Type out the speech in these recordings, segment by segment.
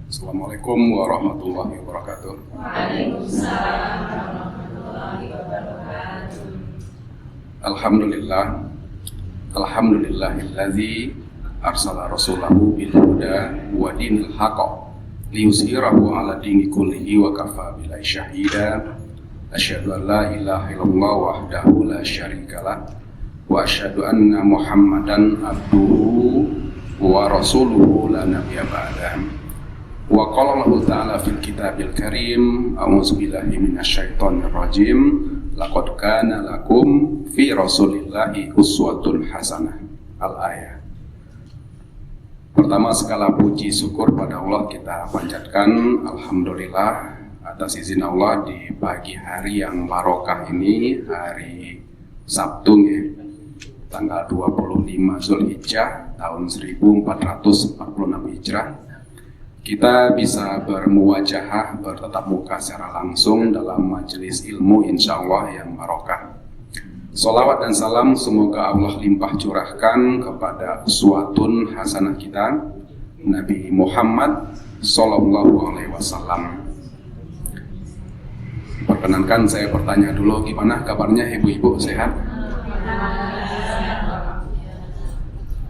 Assalamualaikum warahmatullahi wabarakatuh. Waalaikumsalam warahmatullahi wabarakatuh. Alhamdulillah, alhamdulillahillazi arsala rasulahu bil huda wa dinil haqq liyuzhirahu ala dini kullihi wa kafa billahi syahida. Asyhadu an la ilaha illallah wahdahu la syarikalah wa asyhadu anna Muhammadan abduhu wa rasuluhu la nabiyya ba'dahu. Wa qala Allah ta'ala fil kitabil karim, a'udzu billahi minasyaitonir rajim, laqad kana lakum fi rasulillahi uswatun hasanah. Al-ayah. Pertama segala puji syukur pada Allah kita panjatkan, alhamdulillah atas izin Allah di pagi hari yang barokah ini, hari Sabtu ya, tanggal 25 Zulhijjah tahun 1446 Hijrah. Kita bisa bermuwajahah, bertatap muka secara langsung dalam majelis ilmu insya Allah yang barokah. Salawat dan salam semoga Allah limpah curahkan kepada uswatun hasanah kita, Nabi Muhammad Sallallahu Alaihi Wasallam. Perkenankan saya bertanya dulu, gimana kabarnya ibu-ibu, sehat?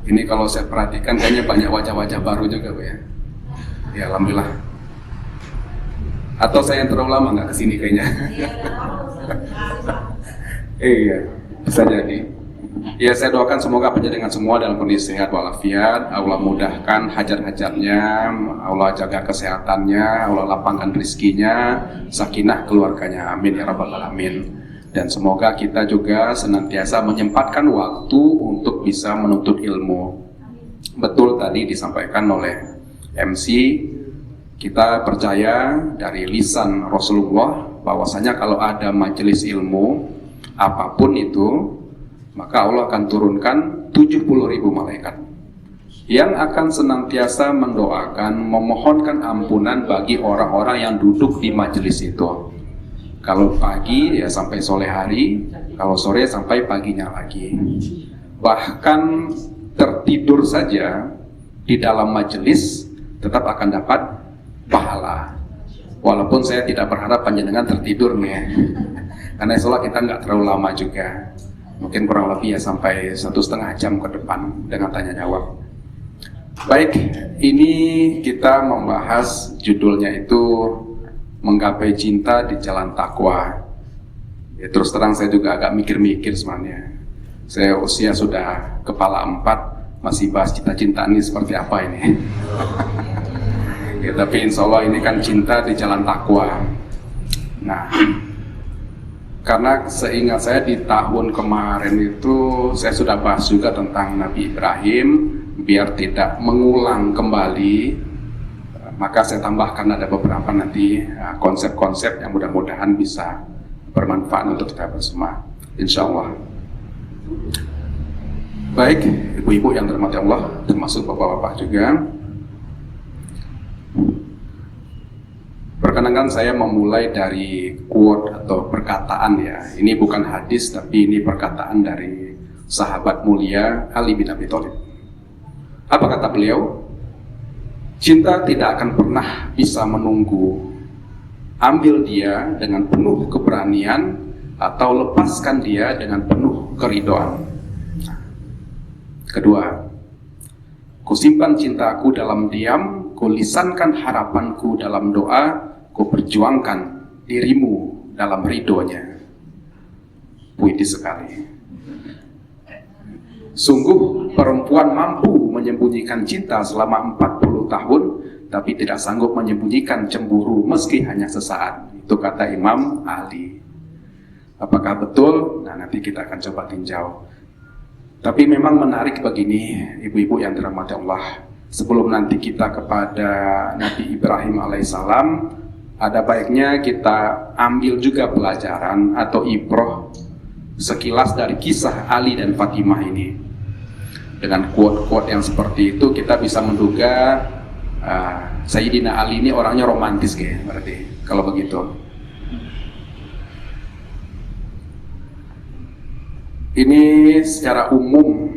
Ini kalau saya perhatikan kayaknya banyak wajah-wajah baru juga Bu ya. Ya alhamdulillah. Atau saya yang terlalu lama nggak kesini kayaknya. Iya, bisa jadi. Ya saya doakan semoga penjenengan semua dalam kondisi sehat walafiat. Allah mudahkan hajat-hajatnya, Allah jaga kesehatannya, Allah lapangkan rizkinya, sakinah keluarganya, amin ya rabbal alamin. Dan semoga kita juga senantiasa menyempatkan waktu untuk bisa menuntut ilmu. Betul tadi disampaikan oleh MC, kita percaya dari lisan Rasulullah bahwasanya kalau ada majelis ilmu apapun itu, maka Allah akan turunkan 70.000 malaikat yang akan senantiasa mendoakan, memohonkan ampunan bagi orang-orang yang duduk di majelis itu. Kalau pagi ya sampai sore hari, kalau sore sampai paginya lagi. Bahkan tertidur saja di dalam majelis tetap akan dapat pahala. Walaupun saya tidak berharap panjenengan tertidur nih, karena insya Allah kita nggak terlalu lama juga, mungkin kurang lebih ya sampai 1,5 jam ke depan dengan tanya jawab. Baik, ini kita membahas judulnya itu menggapai cinta di jalan takwa. Ya, terus terang saya juga agak mikir-mikir sebenarnya. Saya usia sudah kepala 4, masih bahas cinta-cintaan ini seperti apa ini. Ya, tapi insya Allah ini kan cinta di jalan takwa. Nah, karena seingat saya di tahun kemarin itu saya sudah bahas juga tentang Nabi Ibrahim. Biar tidak mengulang kembali, maka saya tambahkan ada beberapa nanti konsep-konsep yang mudah-mudahan bisa bermanfaat untuk kita bersama, insya Allah. Baik, ibu-ibu yang dirahmati Allah, termasuk bapak-bapak juga. Perkenankan saya memulai dari quote atau perkataan ya. Ini bukan hadis, tapi ini perkataan dari sahabat mulia Ali bin Abi Thalib. Apa kata beliau? Cinta tidak akan pernah bisa menunggu. Ambil dia dengan penuh keberanian atau lepaskan dia dengan penuh keridhaan. Kedua, kusimpan cintaku dalam diam, kulisankan harapanku dalam doa, kuperjuangkan dirimu dalam ridhonya. Puitis sekali. Sungguh perempuan mampu menyembunyikan cinta selama 40 tahun, tapi tidak sanggup menyembunyikan cemburu meski hanya sesaat. Itu kata Imam Ali. Apakah betul? Nah, nanti kita akan coba tinjau. Tapi memang menarik begini, ibu-ibu yang dirahmati Allah. Sebelum nanti kita kepada Nabi Ibrahim alaihissalam, ada baiknya kita ambil juga pelajaran atau ibroh sekilas dari kisah Ali dan Fatimah ini. Dengan quote-quote yang seperti itu kita bisa menduga Sayyidina Ali ini orangnya romantis kayak berarti kalau begitu. Ini secara umum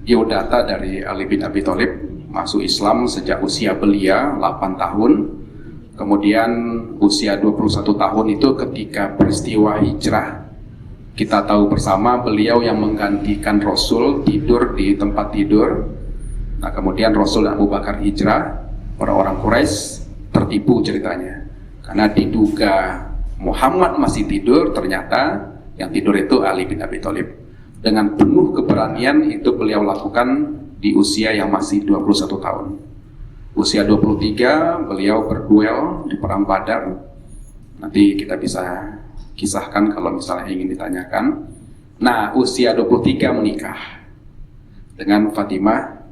biodata dari Ali bin Abi Thalib masuk Islam sejak usia belia 8 tahun. Kemudian usia 21 tahun itu ketika peristiwa hijrah. Kita tahu bersama beliau yang menggantikan Rasul tidur di tempat tidur. Nah, kemudian Rasul dan Abu Bakar hijrah. Orang-orang Quraisy tertipu ceritanya. Karena diduga Muhammad masih tidur, ternyata yang tidur itu Ali bin Abi Thalib. Dengan penuh keberanian itu beliau lakukan di usia yang masih 21 tahun. Usia 23 beliau berduel di perang Badar. Nanti kita bisa kisahkan kalau misalnya ingin ditanyakan. Nah, usia 23 menikah dengan Fatimah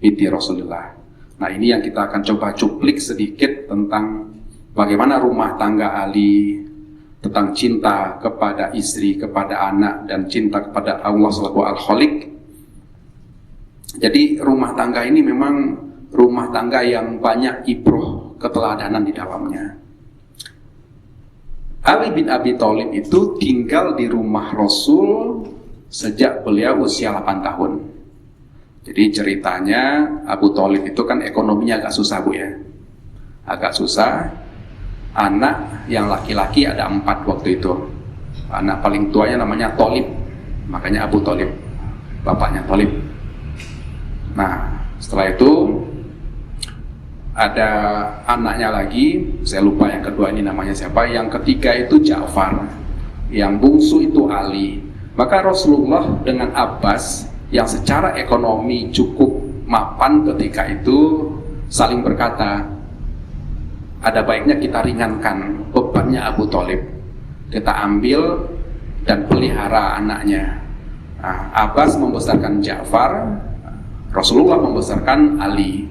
binti Rasulullah. Nah, ini yang kita akan coba cuplik sedikit tentang bagaimana rumah tangga Ali, tentang cinta kepada istri, kepada anak, dan cinta kepada Allah selaku Al-Khaliq. Jadi rumah tangga ini memang rumah tangga yang banyak ibroh keteladanan di dalamnya. Ali bin Abi Thalib itu tinggal di rumah Rasul sejak beliau usia 8 tahun. Jadi ceritanya Abu Thalib itu kan ekonominya agak susah, Bu, ya. Agak susah. Anak yang laki-laki ada 4 waktu itu. Anak paling tuanya namanya Thalib, makanya Abu Thalib, bapaknya Thalib. Nah, setelah itu ada anaknya lagi, saya lupa yang kedua ini namanya siapa. Yang ketiga itu Ja'far, yang bungsu itu Ali. Maka Rasulullah dengan Abbas yang secara ekonomi cukup mapan ketika itu saling berkata, ada baiknya kita ringankan bebannya Abu Thalib, kita ambil dan pelihara anaknya. Nah, Abbas membesarkan Ja'far, Rasulullah membesarkan Ali,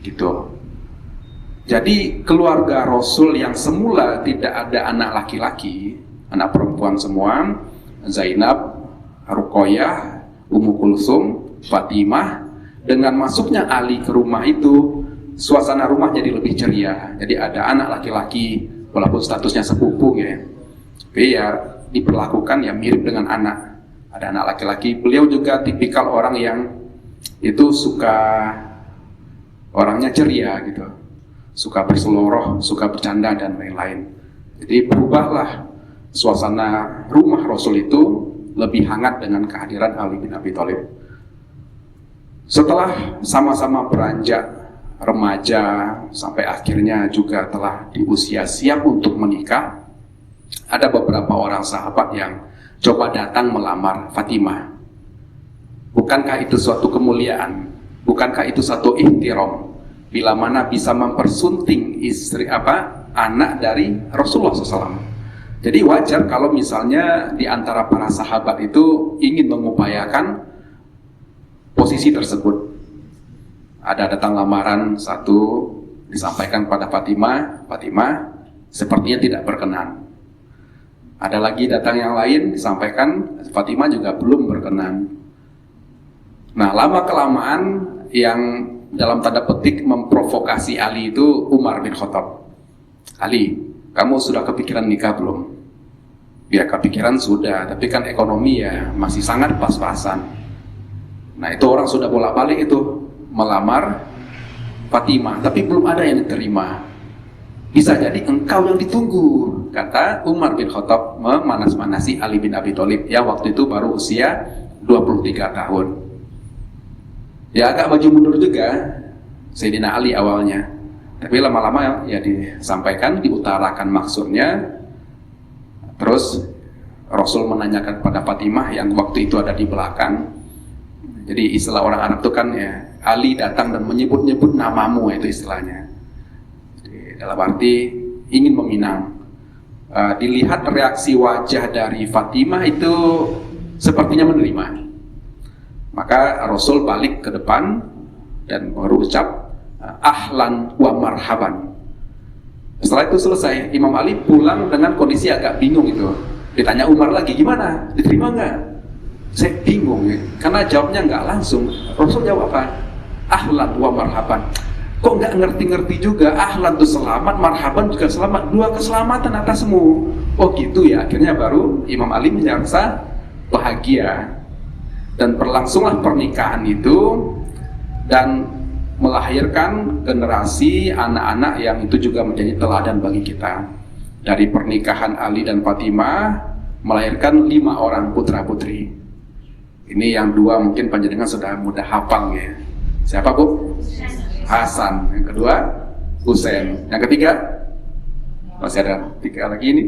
gitu. Jadi keluarga Rasul yang semula tidak ada anak laki-laki, anak perempuan semua, Zainab, Ruqayyah, Ummu Kulsum, Fatimah, dengan masuknya Ali ke rumah itu, suasana rumah jadi lebih ceria. Jadi ada anak laki-laki, walaupun statusnya sepupu ya, tapi ya diperlakukan ya mirip dengan anak. Ada anak laki-laki. Beliau juga tipikal orang yang itu suka, orangnya ceria gitu, suka berseloroh, suka bercanda dan lain-lain. Jadi berubahlah suasana rumah Rasul itu lebih hangat dengan kehadiran Ali bin Abi Thalib. Setelah sama-sama beranjak remaja sampai akhirnya juga telah di usia siap untuk menikah, ada beberapa orang sahabat yang coba datang melamar Fatimah. Bukankah itu suatu kemuliaan? Bukankah itu satu ihtiram? Bila mana bisa mempersunting istri anak dari Rasulullah SAW. Jadi wajar kalau misalnya di antara para sahabat itu ingin mengupayakan posisi tersebut. Ada datang lamaran satu, disampaikan pada Fatimah, Fatimah sepertinya tidak berkenan. Ada lagi datang yang lain, disampaikan, Fatimah juga belum berkenan. Nah, lama-kelamaan yang dalam tanda petik memprovokasi Ali itu Umar bin Khattab. Ali, kamu sudah kepikiran nikah belum? Ya kepikiran sudah, tapi kan ekonomi ya masih sangat pas-pasan. Nah, itu orang sudah bolak-balik itu melamar Fatimah, tapi belum ada yang diterima. Bisa jadi engkau yang ditunggu, kata Umar bin Khattab memanas-manasi Ali bin Abi Thalib yang waktu itu baru usia 23 tahun. Ya agak maju mundur juga Sayyidina Ali awalnya, tapi lama-lama ya disampaikan, diutarakan maksudnya. Terus Rasul menanyakan pada Fatimah yang waktu itu ada di belakang. Jadi istilah orang Arab itu kan ya, Ali datang dan menyebut-nyebut namamu, itu istilahnya. Jadi, dalam arti ingin meminang. Dilihat reaksi wajah dari Fatimah itu sepertinya menerima. Maka Rasul balik ke depan dan berucap ahlan wa marhaban. Setelah itu selesai, Imam Ali pulang dengan kondisi agak bingung itu. Ditanya Umar lagi, gimana? Diterima nggak? Saya bingung ya, karena jawabnya nggak langsung. Rasul jawab apa? Ahlan wa marhaban. Kok nggak ngerti-ngerti juga? Ahlan itu selamat, marhaban juga selamat. Dua keselamatan atasmu. Oh gitu ya. Akhirnya baru Imam Ali merasa bahagia. Dan berlangsunglah pernikahan itu. Dan melahirkan generasi anak-anak yang itu juga menjadi teladan bagi kita. Dari pernikahan Ali dan Fatimah melahirkan 5 orang putra-putri. Ini yang 2 mungkin panjenengan sudah mudah hafal ya. Siapa Bu? Hasan. Yang kedua Husain. Yang ketiga masih ada 3 lagi ini,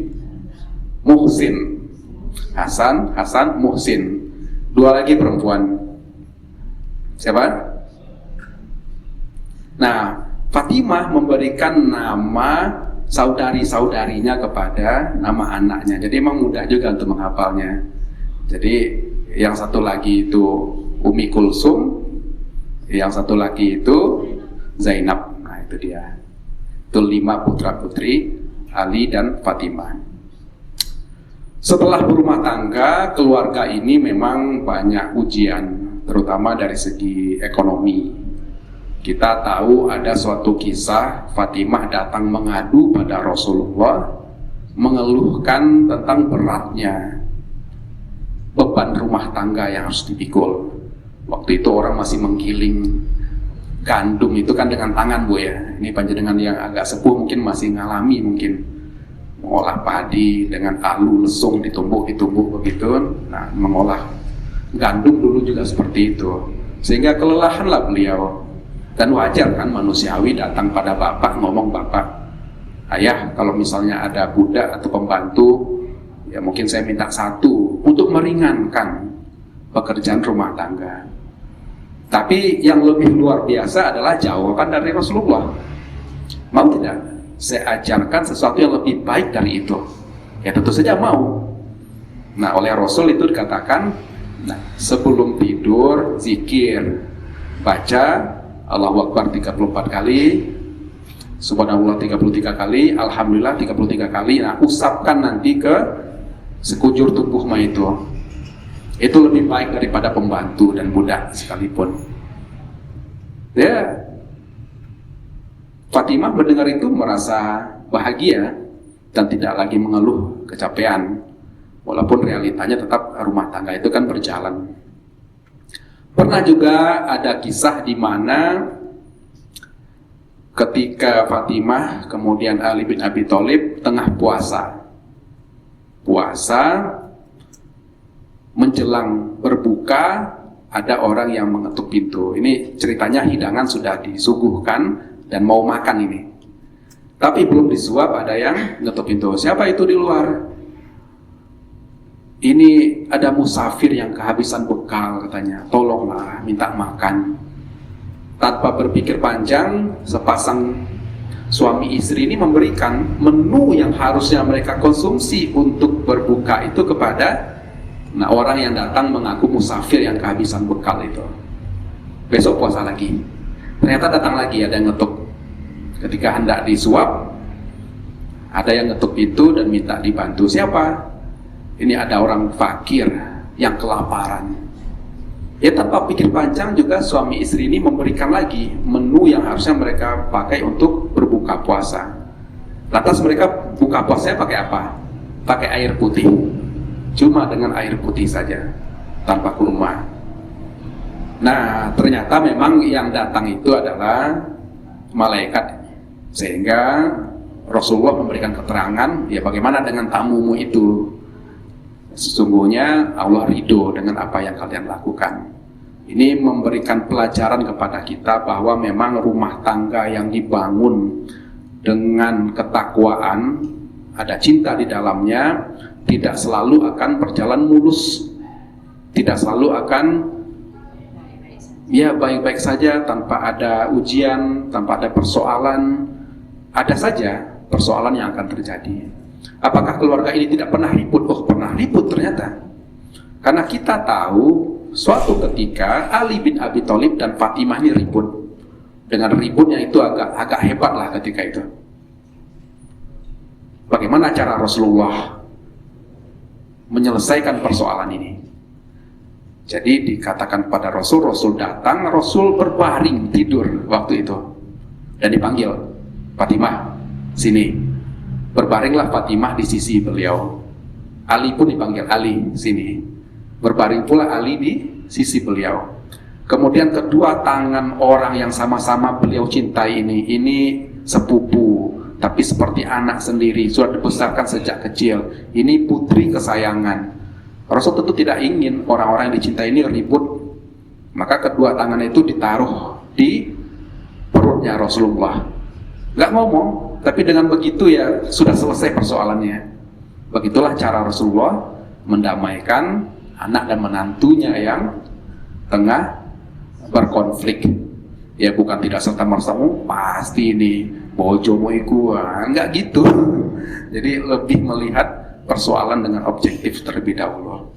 Muhsin. Hasan, Muhsin. 2 lagi perempuan. Siapa? Nah, Fatimah memberikan nama saudari-saudarinya kepada nama anaknya. Jadi emang mudah juga untuk menghafalnya. Jadi yang satu lagi itu Umi Kulsum, yang satu lagi itu Zainab. Nah itu dia. Itu 5 putra-putri Ali dan Fatimah. Setelah berumah tangga, keluarga ini memang banyak ujian, terutama dari segi ekonomi. Kita tahu ada suatu kisah Fatimah datang mengadu pada Rasulullah, mengeluhkan tentang beratnya beban rumah tangga yang harus dipikul. Waktu itu orang masih menggiling gandum itu kan dengan tangan Bu ya. Ini panjenengan yang agak sepuh mungkin masih ngalami mungkin mengolah padi dengan alu lesung ditumbuk begitu. Nah, mengolah gandum dulu juga seperti itu. Sehingga kelelahanlah beliau. Dan wajar kan manusiawi datang pada bapak ngomong, bapak, ayah kalau misalnya ada budak atau pembantu, ya mungkin saya minta 1 untuk meringankan pekerjaan rumah tangga. Tapi yang lebih luar biasa adalah jawaban dari Rasulullah. Mau tidak saya ajarkan sesuatu yang lebih baik dari itu? Ya tentu saja mau. Nah oleh Rasul itu dikatakan, nah, sebelum tidur zikir, baca Allahu Akbar 34 kali, Subhanallah 33 kali, Alhamdulillah 33 kali. Nah usapkan nanti ke sekujur tubuh itu. Itu lebih baik daripada pembantu dan budak sekalipun. Ya, Fatimah mendengar itu merasa bahagia dan tidak lagi mengeluh kecapean. Walaupun realitanya tetap rumah tangga itu kan berjalan. Pernah juga ada kisah di mana ketika Fatimah kemudian Ali bin Abi Thalib tengah puasa menjelang berbuka, ada orang yang mengetuk pintu. Ini ceritanya hidangan sudah disuguhkan dan mau makan ini, tapi belum disuap, ada yang ngetuk pintu. Siapa itu di luar? Ini ada musafir yang kehabisan bekal katanya, tolonglah minta makan. Tanpa berpikir panjang, sepasang suami istri ini memberikan menu yang harusnya mereka konsumsi untuk berbuka itu kepada orang yang datang mengaku musafir yang kehabisan bekal itu. Besok puasa lagi. Ternyata datang lagi, ada yang ngetuk. Ketika hendak disuap, ada yang ngetuk pintu dan minta dibantu. Siapa? Ini ada orang fakir yang kelaparan. Ya tanpa pikir panjang juga suami istri ini memberikan lagi menu yang harusnya mereka pakai untuk berbuka puasa. Lantas mereka buka puasanya pakai apa? Pakai air putih. Cuma dengan air putih saja, tanpa kurma. Nah ternyata memang yang datang itu adalah malaikat. Sehingga Rasulullah memberikan keterangan, ya bagaimana dengan tamumu itu? Sesungguhnya Allah ridho dengan apa yang kalian lakukan. Ini memberikan pelajaran kepada kita bahwa memang rumah tangga yang dibangun dengan ketakwaan, ada cinta di dalamnya, tidak selalu akan berjalan mulus, tidak selalu akan ya baik-baik saja tanpa ada ujian, tanpa ada persoalan. Ada saja persoalan yang akan terjadi. Apakah keluarga ini tidak pernah ribut? Oh pernah ribut ternyata. Karena kita tahu suatu ketika Ali bin Abi Thalib dan Fatimah ini ribut. Dengan ributnya itu agak hebat lah ketika itu. Bagaimana cara Rasulullah menyelesaikan persoalan ini? Jadi dikatakan pada Rasul datang, Rasul berbaring tidur waktu itu. Dan dipanggil, Fatimah, sini. Berbaringlah Fatimah di sisi beliau. Ali pun dipanggil, Ali, sini. Berbaring pula Ali di sisi beliau. Kemudian kedua tangan orang yang sama-sama beliau cintai ini sepupu, tapi seperti anak sendiri, sudah dibesarkan sejak kecil. Ini putri kesayangan. Rasul tentu tidak ingin orang-orang yang dicintai ini ribut. Maka kedua tangan itu ditaruh di perutnya Rasulullah. Nggak ngomong, tapi dengan begitu ya sudah selesai persoalannya. Begitulah cara Rasulullah mendamaikan anak dan menantunya yang tengah berkonflik. Ya bukan tidak serta-merta pasti ini bojomu iku, enggak gitu. Jadi lebih melihat persoalan dengan objektif terlebih dahulu.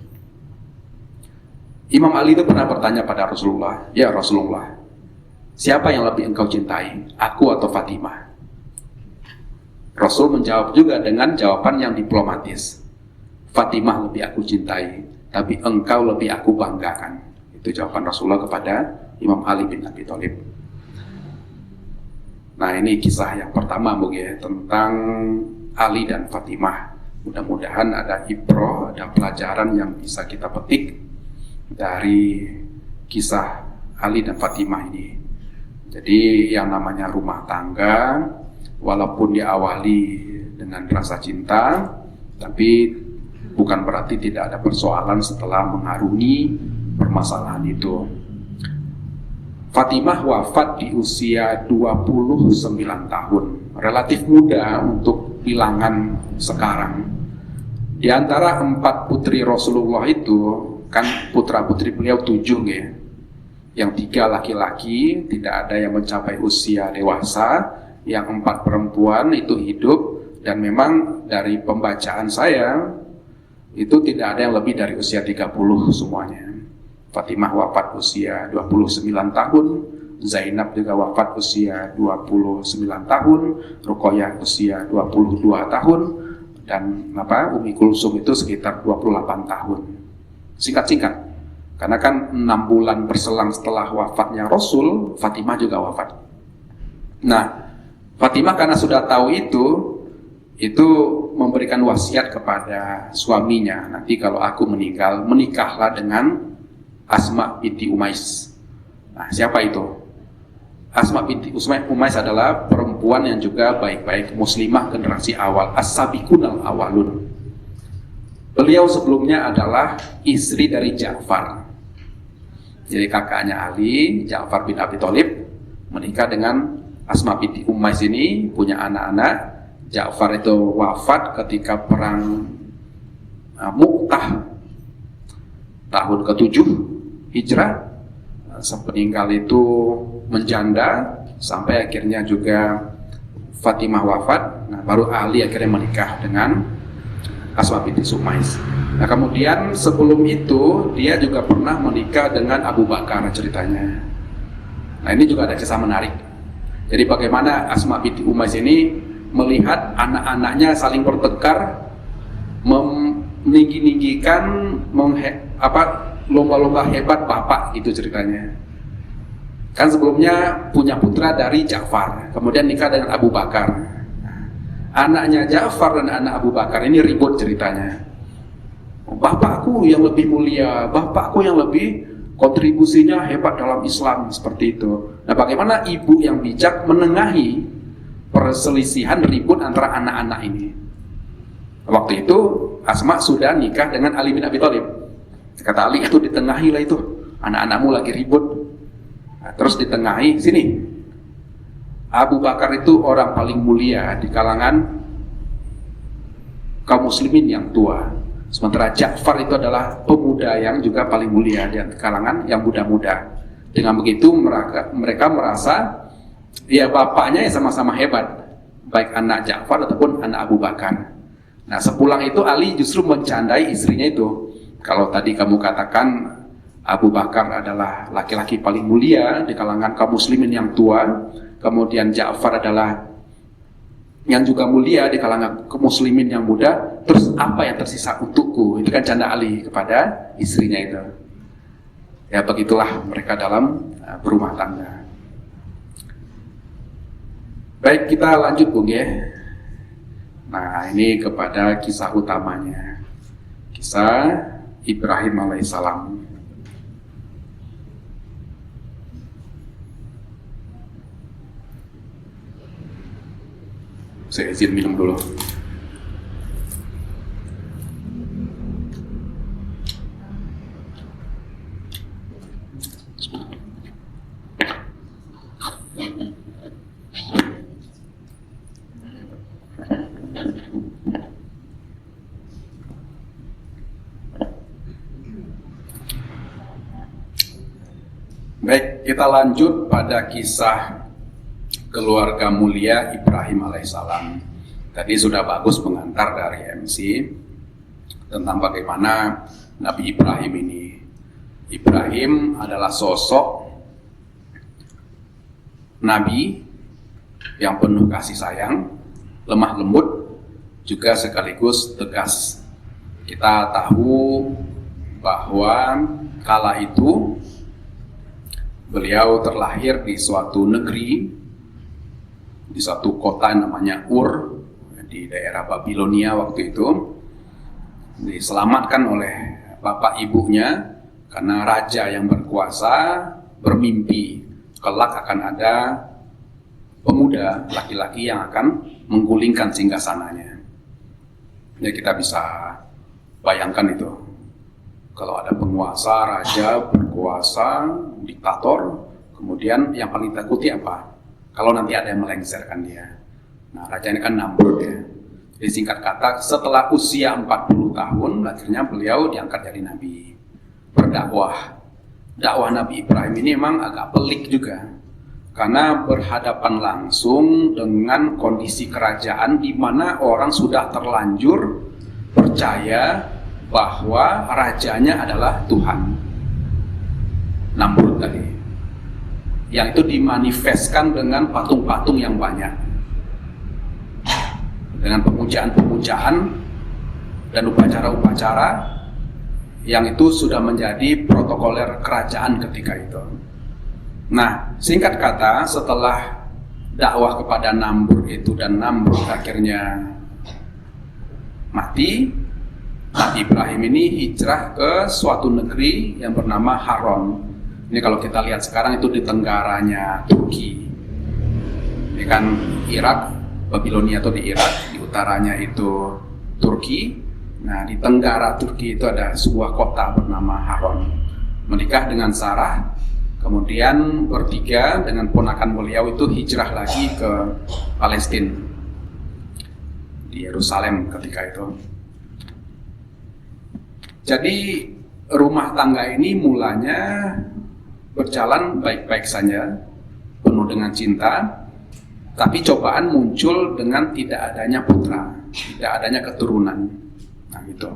Imam Ali itu pernah bertanya pada Rasulullah, "Ya Rasulullah, siapa yang lebih engkau cintai, aku atau Fatimah?" Rasul menjawab juga dengan jawaban yang diplomatis. "Fatimah lebih aku cintai, tapi engkau lebih aku banggakan." Itu jawaban Rasulullah kepada Imam Ali bin Abi Thalib. Nah, ini kisah yang pertama mungkin tentang Ali dan Fatimah. Mudah-mudahan ada ibroh, ada pelajaran yang bisa kita petik dari kisah Ali dan Fatimah ini. Jadi yang namanya rumah tangga, walaupun diawali dengan rasa cinta, tapi bukan berarti tidak ada persoalan setelah mengarungi permasalahan itu. Fatimah wafat di usia 29 tahun, relatif muda untuk bilangan sekarang. Di antara 4 putri Rasulullah itu, kan putra-putri beliau 7 ya. Yang 3 laki-laki, tidak ada yang mencapai usia dewasa. Yang 4 perempuan itu hidup, dan memang dari pembacaan saya, itu tidak ada yang lebih dari usia 30 semuanya. Fatimah wafat usia 29 tahun, Zainab juga wafat usia 29 tahun, Ruqayyah usia 22 tahun, dan Ummi Kulsum itu sekitar 28 tahun. Singkat-singkat, karena kan 6 bulan berselang setelah wafatnya Rasul, Fatimah juga wafat. Nah, Fatimah karena sudah tahu itu memberikan wasiat kepada suaminya, nanti kalau aku meninggal, menikahlah dengan Asma binti Umais. Nah, siapa itu? Asma binti Umais adalah perempuan yang juga baik-baik, muslimah generasi awal, as-sabiqunal awalun. Beliau sebelumnya adalah istri dari Ja'far. Jadi kakaknya Ali, Ja'far bin Abi Thalib, menikah dengan Asma binti Umais ini, punya anak-anak. Ja'far itu wafat ketika perang Mu'tah tahun ke-7 Hijrah. Sepeninggal itu menjanda sampai akhirnya juga Fatimah wafat. Nah, baru Ali akhirnya menikah dengan Asma binti Umais. Nah, kemudian sebelum itu dia juga pernah menikah dengan Abu Bakar ceritanya. Nah, ini juga ada kisah menarik. Jadi bagaimana Asma binti Umais ini melihat anak-anaknya saling bertengkar, meninggi-ninggikan, lomba-lomba hebat bapak, gitu ceritanya. Kan sebelumnya punya putra dari Ja'far, kemudian nikah dengan Abu Bakar. Anaknya Ja'far dan anak Abu Bakar ini ribut ceritanya. Bapakku yang lebih mulia, bapakku yang lebih kontribusinya hebat dalam Islam, seperti itu. Nah, bagaimana ibu yang bijak menengahi perselisihan ribut antara anak-anak ini? Waktu itu Asma sudah nikah dengan Ali bin Abi Thalib. Kata Ali, itu ditengahilah itu, anak-anakmu lagi ribut. Nah, terus ditengahi, sini. Abu Bakar itu orang paling mulia di kalangan kaum muslimin yang tua. Sementara Ja'far itu adalah pemuda yang juga paling mulia di kalangan yang muda-muda. Dengan begitu mereka merasa ya bapaknya ya sama-sama hebat, baik anak Ja'far ataupun anak Abu Bakar. Nah, sepulang itu Ali justru mencandai istrinya itu. Kalau tadi kamu katakan Abu Bakar adalah laki-laki paling mulia di kalangan kaum muslimin yang tua, kemudian Ja'far adalah yang juga mulia di kalangan kaum muslimin yang muda, terus apa yang tersisa untukku? Itu kan canda Ali kepada istrinya itu. Ya begitulah mereka dalam berumah tangga. Baik, kita lanjut Bung ya. Nah, ini kepada kisah utamanya, kisah Ibrahim alaihissalam. Saya izin minum dulu. Baik, kita lanjut pada kisah keluarga mulia Ibrahim alaihissalam. Tadi sudah bagus pengantar dari MC tentang bagaimana Nabi Ibrahim ini. Ibrahim adalah sosok Nabi yang penuh kasih sayang, lemah lembut, juga sekaligus tegas. Kita tahu bahwa kala itu beliau terlahir di suatu negeri, di suatu kota namanya Ur, di daerah Babilonia waktu itu. Diselamatkan oleh bapak ibunya karena raja yang berkuasa bermimpi kelak akan ada pemuda laki-laki yang akan menggulingkan singgasananya. Ya, kita bisa bayangkan itu. Kalau ada penguasa, raja, berkuasa, diktator, kemudian yang paling takuti apa? Kalau nanti ada yang melengsarkan dia. Nah, raja ini kan Namrud ya. Jadi singkat kata, setelah usia 40 tahun, akhirnya beliau diangkat jadi nabi. Berdakwah. Dakwah Nabi Ibrahim ini memang agak pelik juga. Karena berhadapan langsung dengan kondisi kerajaan di mana orang sudah terlanjur percaya bahwa rajanya adalah Tuhan, Namrud tadi, yang itu dimanifestkan dengan patung-patung yang banyak, dengan pemujaan-pemujaan dan upacara-upacara yang itu sudah menjadi protokoler kerajaan ketika itu. Nah, singkat kata, setelah dakwah kepada Namrud itu dan Namrud akhirnya mati, Nabi Ibrahim ini hijrah ke suatu negeri yang bernama Haran. Ini kalau kita lihat sekarang itu di tenggaranya Turki. Ini kan Irak, Babilonia itu di Irak, di utaranya itu Turki. Nah, di tenggara Turki itu ada sebuah kota bernama Haran. Menikah dengan Sarah, kemudian bertiga dengan ponakan beliau itu hijrah lagi ke Palestina, di Yerusalem ketika itu. Jadi rumah tangga ini mulanya berjalan baik-baik saja, penuh dengan cinta, tapi cobaan muncul dengan tidak adanya putra, tidak adanya keturunan. Nah gitu.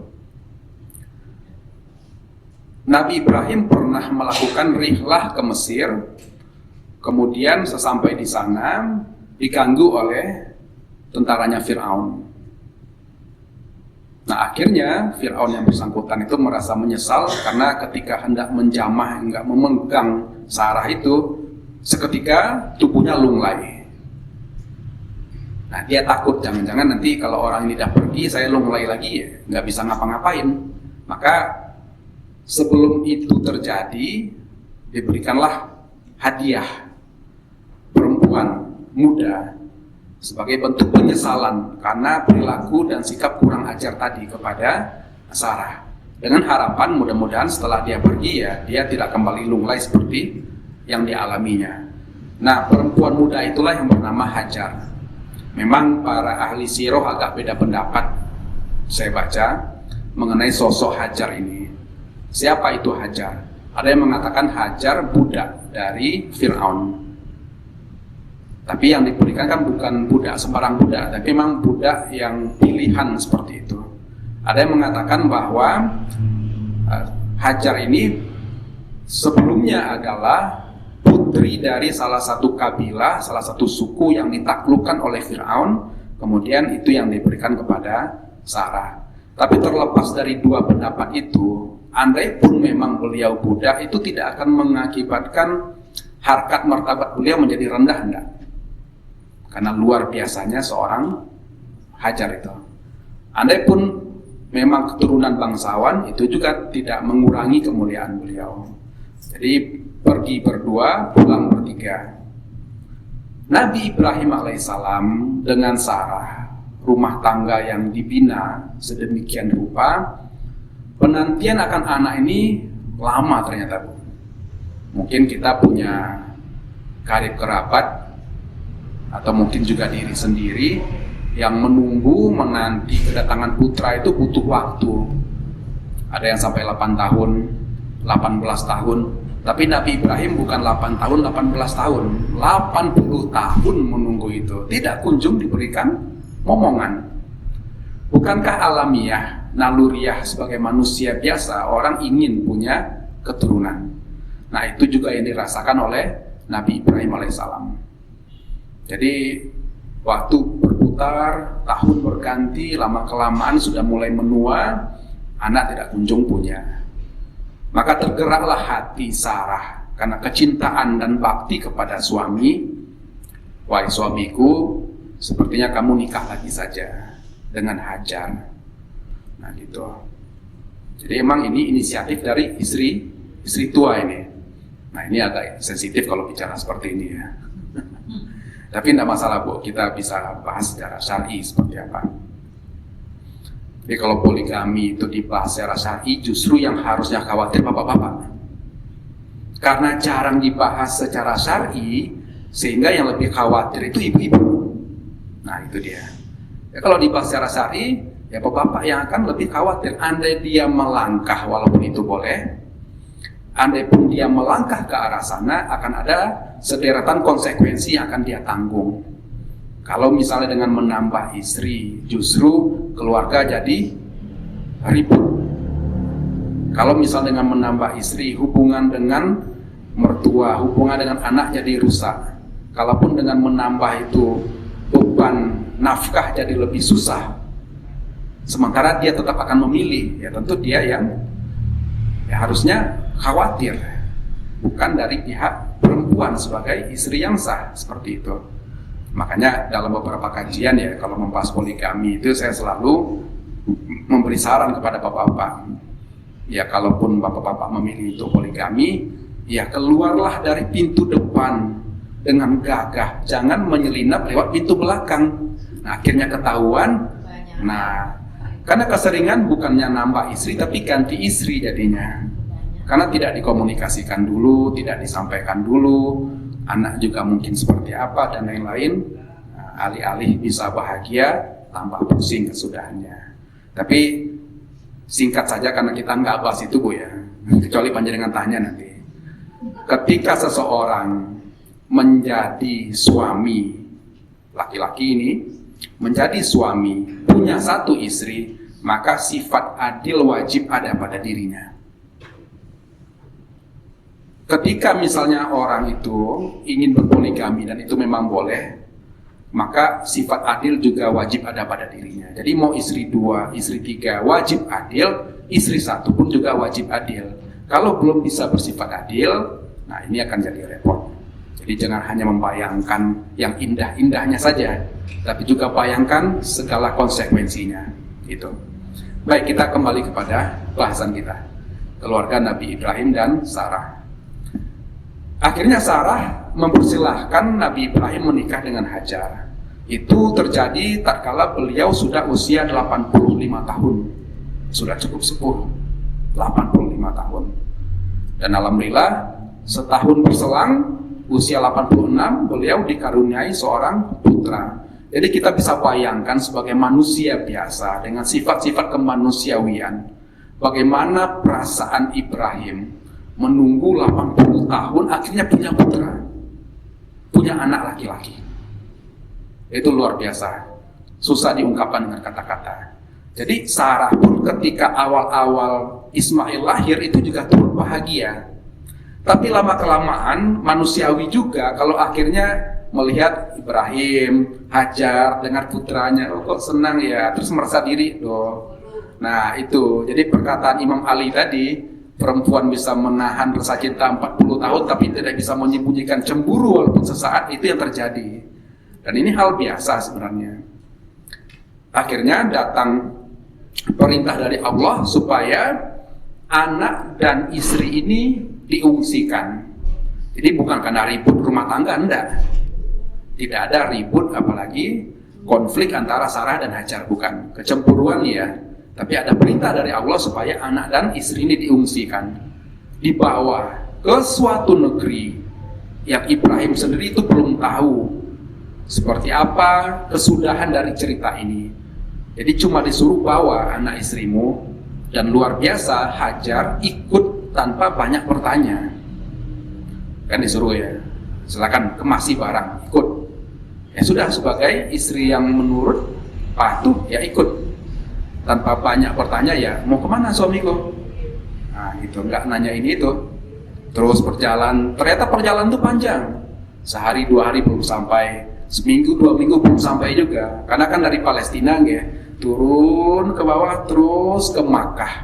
Nabi Ibrahim pernah melakukan rihlah ke Mesir, kemudian sesampai di sana diganggu oleh tentaranya Fir'aun. Nah akhirnya Fir'aun yang bersangkutan itu merasa menyesal karena ketika hendak menjamah, hendak memegang Sarah itu, seketika tubuhnya lunglai. Nah dia takut jangan-jangan nanti kalau orang ini dah pergi, saya lunglai lagi ya, nggak bisa ngapa-ngapain. Maka sebelum itu terjadi, diberikanlah hadiah perempuan muda sebagai bentuk penyesalan karena perilaku dan sikap kurang ajar tadi kepada Sarah. Dengan harapan mudah-mudahan setelah dia pergi ya, dia tidak kembali lunglai seperti yang dialaminya. Nah, perempuan muda itulah yang bernama Hajar. Memang para ahli sirah agak beda pendapat, saya baca, mengenai sosok Hajar ini. Siapa itu Hajar? Ada yang mengatakan Hajar budak dari Fir'aun. Tapi yang diberikan kan bukan budak sembarang budak, tapi memang budak yang pilihan seperti itu. Ada yang mengatakan bahwa Hajar ini sebelumnya adalah putri dari salah satu kabilah, salah satu suku yang ditaklukkan oleh Fir'aun, kemudian itu yang diberikan kepada Sarah. Tapi terlepas dari dua pendapat itu, andai pun memang beliau budak, itu tidak akan mengakibatkan harkat martabat beliau menjadi rendah, enggak. Karena luar biasanya seorang Hajar itu. Andai pun memang keturunan bangsawan, itu juga tidak mengurangi kemuliaan beliau. Jadi pergi berdua, pulang bertiga. Nabi Ibrahim alaihissalam dengan Sarah, rumah tangga yang dibina sedemikian rupa, penantian akan anak ini lama ternyata, Bu. Mungkin kita punya karib kerabat atau mungkin juga diri sendiri yang menunggu menanti kedatangan putra itu butuh waktu. Ada yang sampai 8 tahun, 18 tahun. Tapi Nabi Ibrahim bukan 8 tahun, 18 tahun, 80 tahun menunggu itu. Tidak kunjung diberikan momongan. Bukankah alamiah, naluriah sebagai manusia biasa, orang ingin punya keturunan. Nah, itu juga yang dirasakan oleh Nabi Ibrahim alaihissalam. Jadi waktu berputar, tahun berganti, lama-kelamaan sudah mulai menua, anak tidak kunjung punya. Maka tergeraklah hati Sarah karena kecintaan dan bakti kepada suami. Wahai suamiku, sepertinya kamu nikah lagi saja dengan Hajar. Nah gitu. Jadi emang ini inisiatif dari istri tua ini. Nah ini agak sensitif kalau bicara seperti ini ya. Tapi tidak masalah, Bu, kita bisa bahas secara syar'i seperti apa. Jadi kalau poligami itu dibahas secara syar'i, justru yang harusnya khawatir bapak-bapak. Karena jarang dibahas secara syar'i, sehingga yang lebih khawatir itu ibu-ibu. Nah itu dia. Ya, kalau dibahas secara syar'i, ya bapak-bapak yang akan lebih khawatir. Andai dia melangkah, walaupun itu boleh, andai pun dia melangkah ke arah sana, akan ada sederetan konsekuensi yang akan dia tanggung. Kalau misalnya dengan menambah istri, justru keluarga jadi ribut. Kalau misalnya dengan menambah istri, hubungan dengan mertua, hubungan dengan anak jadi rusak. Kalaupun dengan menambah itu, beban nafkah jadi lebih susah. Sementara dia tetap akan memilih, ya tentu dia yang harusnya khawatir. Bukan dari pihak perempuan sebagai istri yang sah, seperti itu. Makanya dalam beberapa kajian ya, kalau membahas poligami itu saya selalu memberi saran kepada bapak-bapak. Ya kalaupun bapak-bapak memilih untuk poligami, ya keluarlah dari pintu depan dengan gagah, jangan menyelinap lewat pintu belakang. Nah, akhirnya ketahuan. Nah, karena keseringan bukannya nambah istri tapi ganti istri jadinya. Karena tidak dikomunikasikan dulu, tidak disampaikan dulu. Anak juga mungkin seperti apa dan lain-lain. Nah, alih-alih bisa bahagia, tambah pusing kesudahannya. Tapi singkat saja karena kita nggak bahas itu, Bu ya. Kecuali panjenengan tanya nanti. Ketika seseorang menjadi suami, laki-laki ini menjadi suami, punya satu istri, maka sifat adil wajib ada pada dirinya. Ketika misalnya orang itu ingin berpoligami dan itu memang boleh, maka sifat adil juga wajib ada pada dirinya. Jadi mau istri 2, istri 3 wajib adil, istri 1 pun juga wajib adil. Kalau belum bisa bersifat adil, nah ini akan jadi repot. Jadi jangan hanya membayangkan yang indah-indahnya saja, tapi juga bayangkan segala konsekuensinya. Gitu. Baik, kita kembali kepada bahasan kita. Keluarga Nabi Ibrahim dan Sarah. Akhirnya Sarah mempersilahkan Nabi Ibrahim menikah dengan Hajar. Itu terjadi tatkala beliau sudah usia 85 tahun. Sudah cukup sepuh, 85 tahun. Dan alhamdulillah setahun berselang, usia 86, beliau dikaruniai seorang putra. Jadi kita bisa bayangkan sebagai manusia biasa dengan sifat-sifat kemanusiawian, bagaimana perasaan Ibrahim menunggu 80 tahun akhirnya punya putra, punya anak laki-laki. Itu luar biasa, susah diungkapkan dengan kata-kata. Jadi Sarah pun ketika awal-awal Ismail lahir itu juga turut bahagia. Tapi lama-kelamaan manusiawi juga kalau akhirnya melihat Ibrahim, Hajar dengan putranya, oh kok senang ya, terus merasa diri loh. Nah itu, jadi perkataan Imam Ali tadi, perempuan bisa menahan rasa cinta 40 tahun tapi tidak bisa menyembunyikan cemburu walaupun sesaat, itu yang terjadi. Dan ini hal biasa sebenarnya. Akhirnya datang perintah dari Allah supaya anak dan istri ini diungsikan. Jadi bukan karena ribut rumah tangga, enggak. Tidak ada ribut, apalagi konflik antara Sarah dan Hajar, bukan kecemburuan ya. Tapi ada perintah dari Allah supaya anak dan istri ini diungsikan, dibawa ke suatu negeri yang Ibrahim sendiri itu belum tahu seperti apa kesudahan dari cerita ini. Jadi cuma disuruh bawa anak istrimu, dan luar biasa Hajar ikut tanpa banyak bertanya. Kan disuruh ya, silakan kemasi barang, ikut. Ya sudah, sebagai istri yang menurut patuh ya ikut. Tanpa banyak bertanya, ya mau kemana suamiku? Nah gitu, nggak nanya ini itu. Terus berjalan, ternyata perjalanan itu panjang. Sehari 2 hari belum sampai, seminggu 2 minggu belum sampai juga. Karena kan dari Palestina ya, turun ke bawah terus ke Makkah.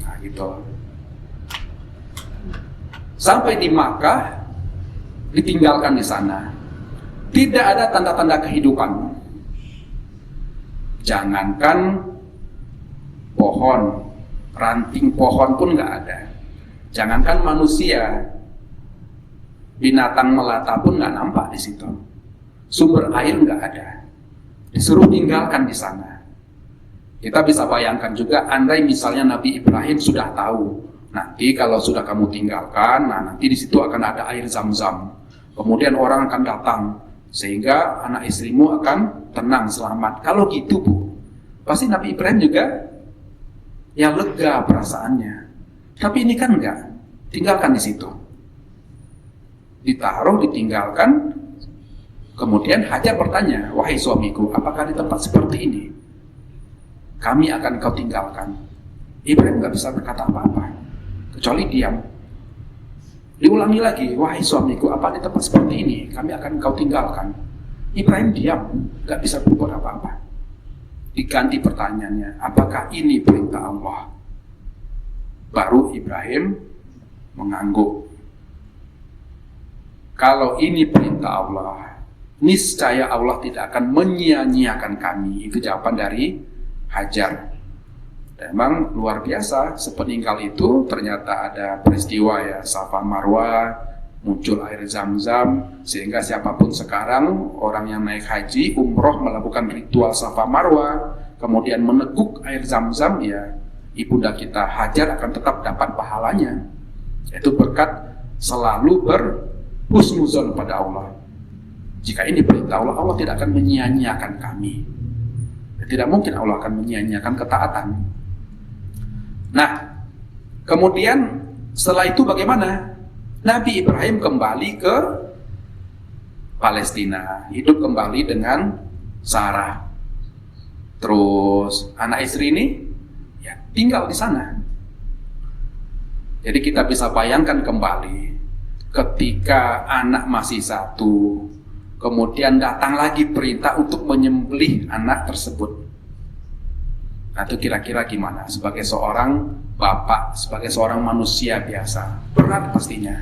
Nah gitu. Sampai di Makkah, ditinggalkan di sana. Tidak ada tanda-tanda kehidupan. Jangankan pohon, ranting pohon pun nggak ada. Jangankan manusia, binatang melata pun nggak nampak di situ. Sumber air nggak ada. Disuruh tinggalkan di sana. Kita bisa bayangkan juga, andai misalnya Nabi Ibrahim sudah tahu, nanti kalau sudah kamu tinggalkan, nah nanti di situ akan ada air Zam-Zam. Kemudian orang akan datang, sehingga anak istrimu akan tenang, selamat. Kalau gitu Bu, pasti Nabi Ibrahim juga ya lega perasaannya. Tapi ini kan enggak, tinggalkan di situ. Ditaruh, ditinggalkan. Kemudian Hajar bertanya, wahai suamiku, apakah di tempat seperti ini kami akan kau tinggalkan? Ibrahim nggak bisa berkata apa-apa, kecuali diam. Diulangi lagi, wahai suamiku, apa di tempat seperti ini kami akan kau tinggalkan? Ibrahim diam, nggak bisa berbuat apa-apa. Diganti pertanyaannya, apakah ini perintah Allah? Baru Ibrahim mengangguk. Kalau ini perintah Allah, niscaya Allah tidak akan menyia-nyiakan kami. Itu jawaban dari Hajar. Dan memang luar biasa, sepeninggal itu ternyata ada peristiwa ya, Safa Marwah, muncul air Zam-Zam, sehingga siapapun sekarang orang yang naik haji, umroh, melakukan ritual Safa Marwah, kemudian meneguk air Zam-Zam, ya ibunda kita Hajar akan tetap dapat pahalanya. Itu berkat selalu berhusnuzon pada Allah. Jika ini perintah Allah, Allah tidak akan menyia-nyiakan kami. Tidak mungkin Allah akan menyia-nyiakan ketaatan. Nah, kemudian setelah itu bagaimana? Nabi Ibrahim kembali ke Palestina, hidup kembali dengan Sarah. Terus anak istri ini ya tinggal di sana. Jadi kita bisa bayangkan kembali ketika anak masih satu, kemudian datang lagi perintah untuk menyembelih anak tersebut. Nah, itu kira-kira gimana? Sebagai seorang bapak, sebagai seorang manusia biasa, berat pastinya.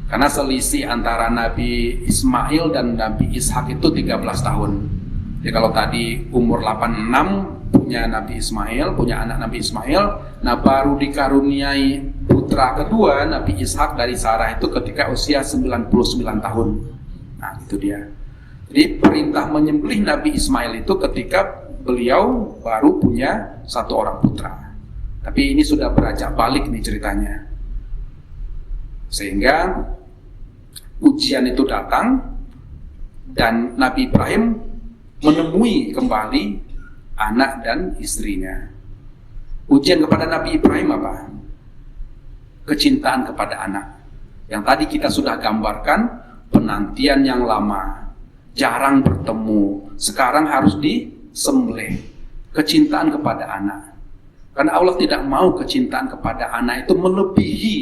Karena selisih antara Nabi Ismail dan Nabi Ishak itu 13 tahun. Jadi kalau tadi umur 86 punya Nabi Ismail, punya anak Nabi Ismail, nah baru dikaruniai putra kedua Nabi Ishak dari Sarah itu ketika usia 99 tahun. Nah, itu dia. Jadi perintah menyembelih Nabi Ismail itu ketika beliau baru punya 1 orang putra. Tapi ini sudah beranjak balik nih ceritanya. Sehingga ujian itu datang dan Nabi Ibrahim menemui kembali anak dan istrinya. Ujian kepada Nabi Ibrahim apa? Kecintaan kepada anak. Yang tadi kita sudah gambarkan, penantian yang lama, jarang bertemu, sekarang harus disembelih. Kecintaan kepada anak. Karena Allah tidak mau kecintaan kepada anak itu melebihi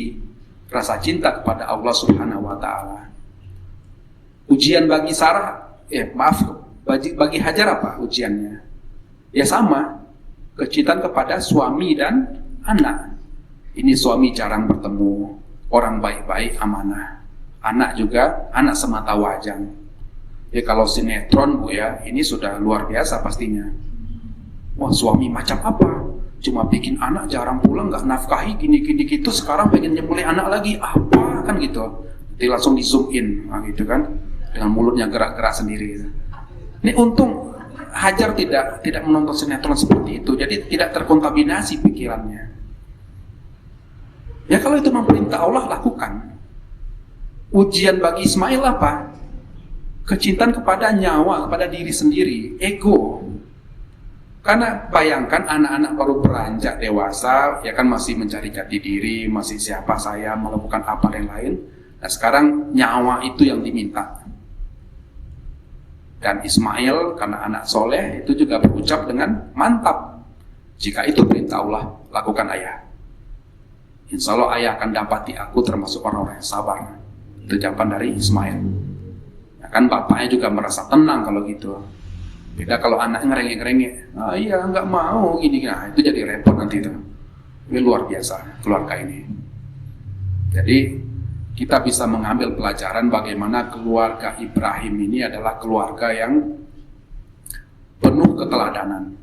rasa cinta kepada Allah Subhanahu wa ta'ala. Ujian bagi Sarah, bagi Hajar apa ujiannya? Ya sama, kecintaan kepada suami dan anak. Ini suami jarang bertemu, orang baik-baik, amanah. Anak juga, anak semata wajang. Ya kalau sinetron Bu ya, ini sudah luar biasa pastinya. Wah, suami macam apa? Cuma bikin anak jarang pulang, nggak nafkahi, gini-gini gitu. Sekarang pengen nyembelih anak lagi, apa kan gitu? Nanti langsung di zoom in, gitu kan, dengan mulutnya gerak-gerak sendiri. Ini untung Hajar tidak menonton sinetron seperti itu, jadi tidak terkontaminasi pikirannya. Ya kalau itu memang perintah Allah, lakukan. Ujian bagi Ismail apa? Kecintaan kepada nyawa, kepada diri sendiri, ego. Karena bayangkan anak-anak baru beranjak dewasa, ya kan, masih mencari jati diri, masih siapa saya, melakukan apa dan lain. Nah sekarang nyawa itu yang diminta. Dan Ismail karena anak soleh itu juga berucap dengan mantap. Jika itu perintah Allah, lakukan ayah. Insya Allah ayah akan dapati aku termasuk orang-orang yang sabar. Itu jawaban dari Ismail. Ya kan bapaknya juga merasa tenang kalau gitu. Beda kalau anak ngerengek-ngerengek, iya nggak mau gini, nah itu jadi repot nanti itu. Ini luar biasa keluarga ini. Jadi kita bisa mengambil pelajaran bagaimana keluarga Ibrahim ini adalah keluarga yang penuh keteladanan.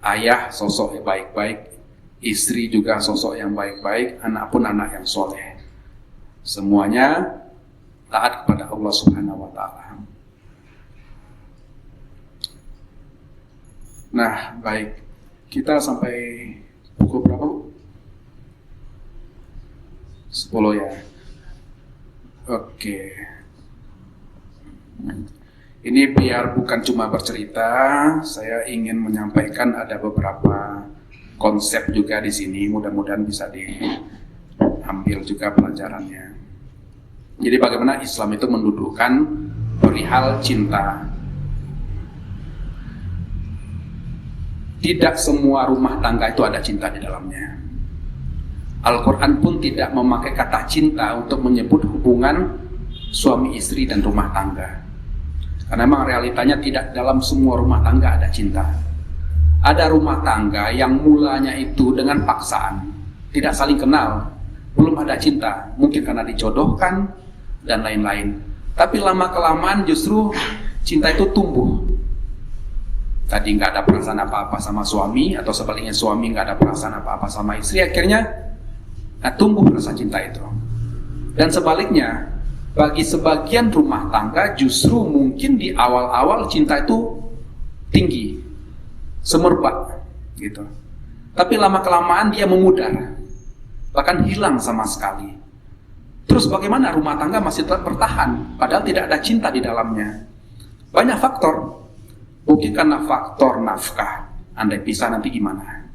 Ayah sosok yang baik-baik, istri juga sosok yang baik-baik, anak pun anak yang soleh. Semuanya taat kepada Allah Subhanahu wa Ta'ala. Nah, baik. Kita sampai pukul berapa, Bu? 10 ya. Oke. Ini biar bukan cuma bercerita, saya ingin menyampaikan ada beberapa konsep juga di sini, mudah-mudahan bisa diambil juga pelajarannya. Jadi bagaimana Islam itu mendudukkan perihal cinta. Tidak semua rumah tangga itu ada cinta di dalamnya. Al-Quran pun tidak memakai kata cinta untuk menyebut hubungan suami istri dan rumah tangga. Karena memang realitanya tidak dalam semua rumah tangga ada cinta. Ada rumah tangga yang mulanya itu dengan paksaan, tidak saling kenal, belum ada cinta, mungkin karena dijodohkan dan lain-lain. Tapi lama-kelamaan justru cinta itu tumbuh. Tadi nggak ada perasaan apa-apa sama suami, atau sebaliknya suami nggak ada perasaan apa-apa sama istri, akhirnya tumbuh rasa cinta itu. Dan sebaliknya, bagi sebagian rumah tangga justru mungkin di awal-awal cinta itu tinggi, semerbak gitu. Tapi lama-kelamaan dia memudar, bahkan hilang sama sekali. Terus bagaimana rumah tangga masih tetap bertahan padahal tidak ada cinta di dalamnya? Banyak faktor. Mungkin karena faktor nafkah, andai pisah nanti gimana?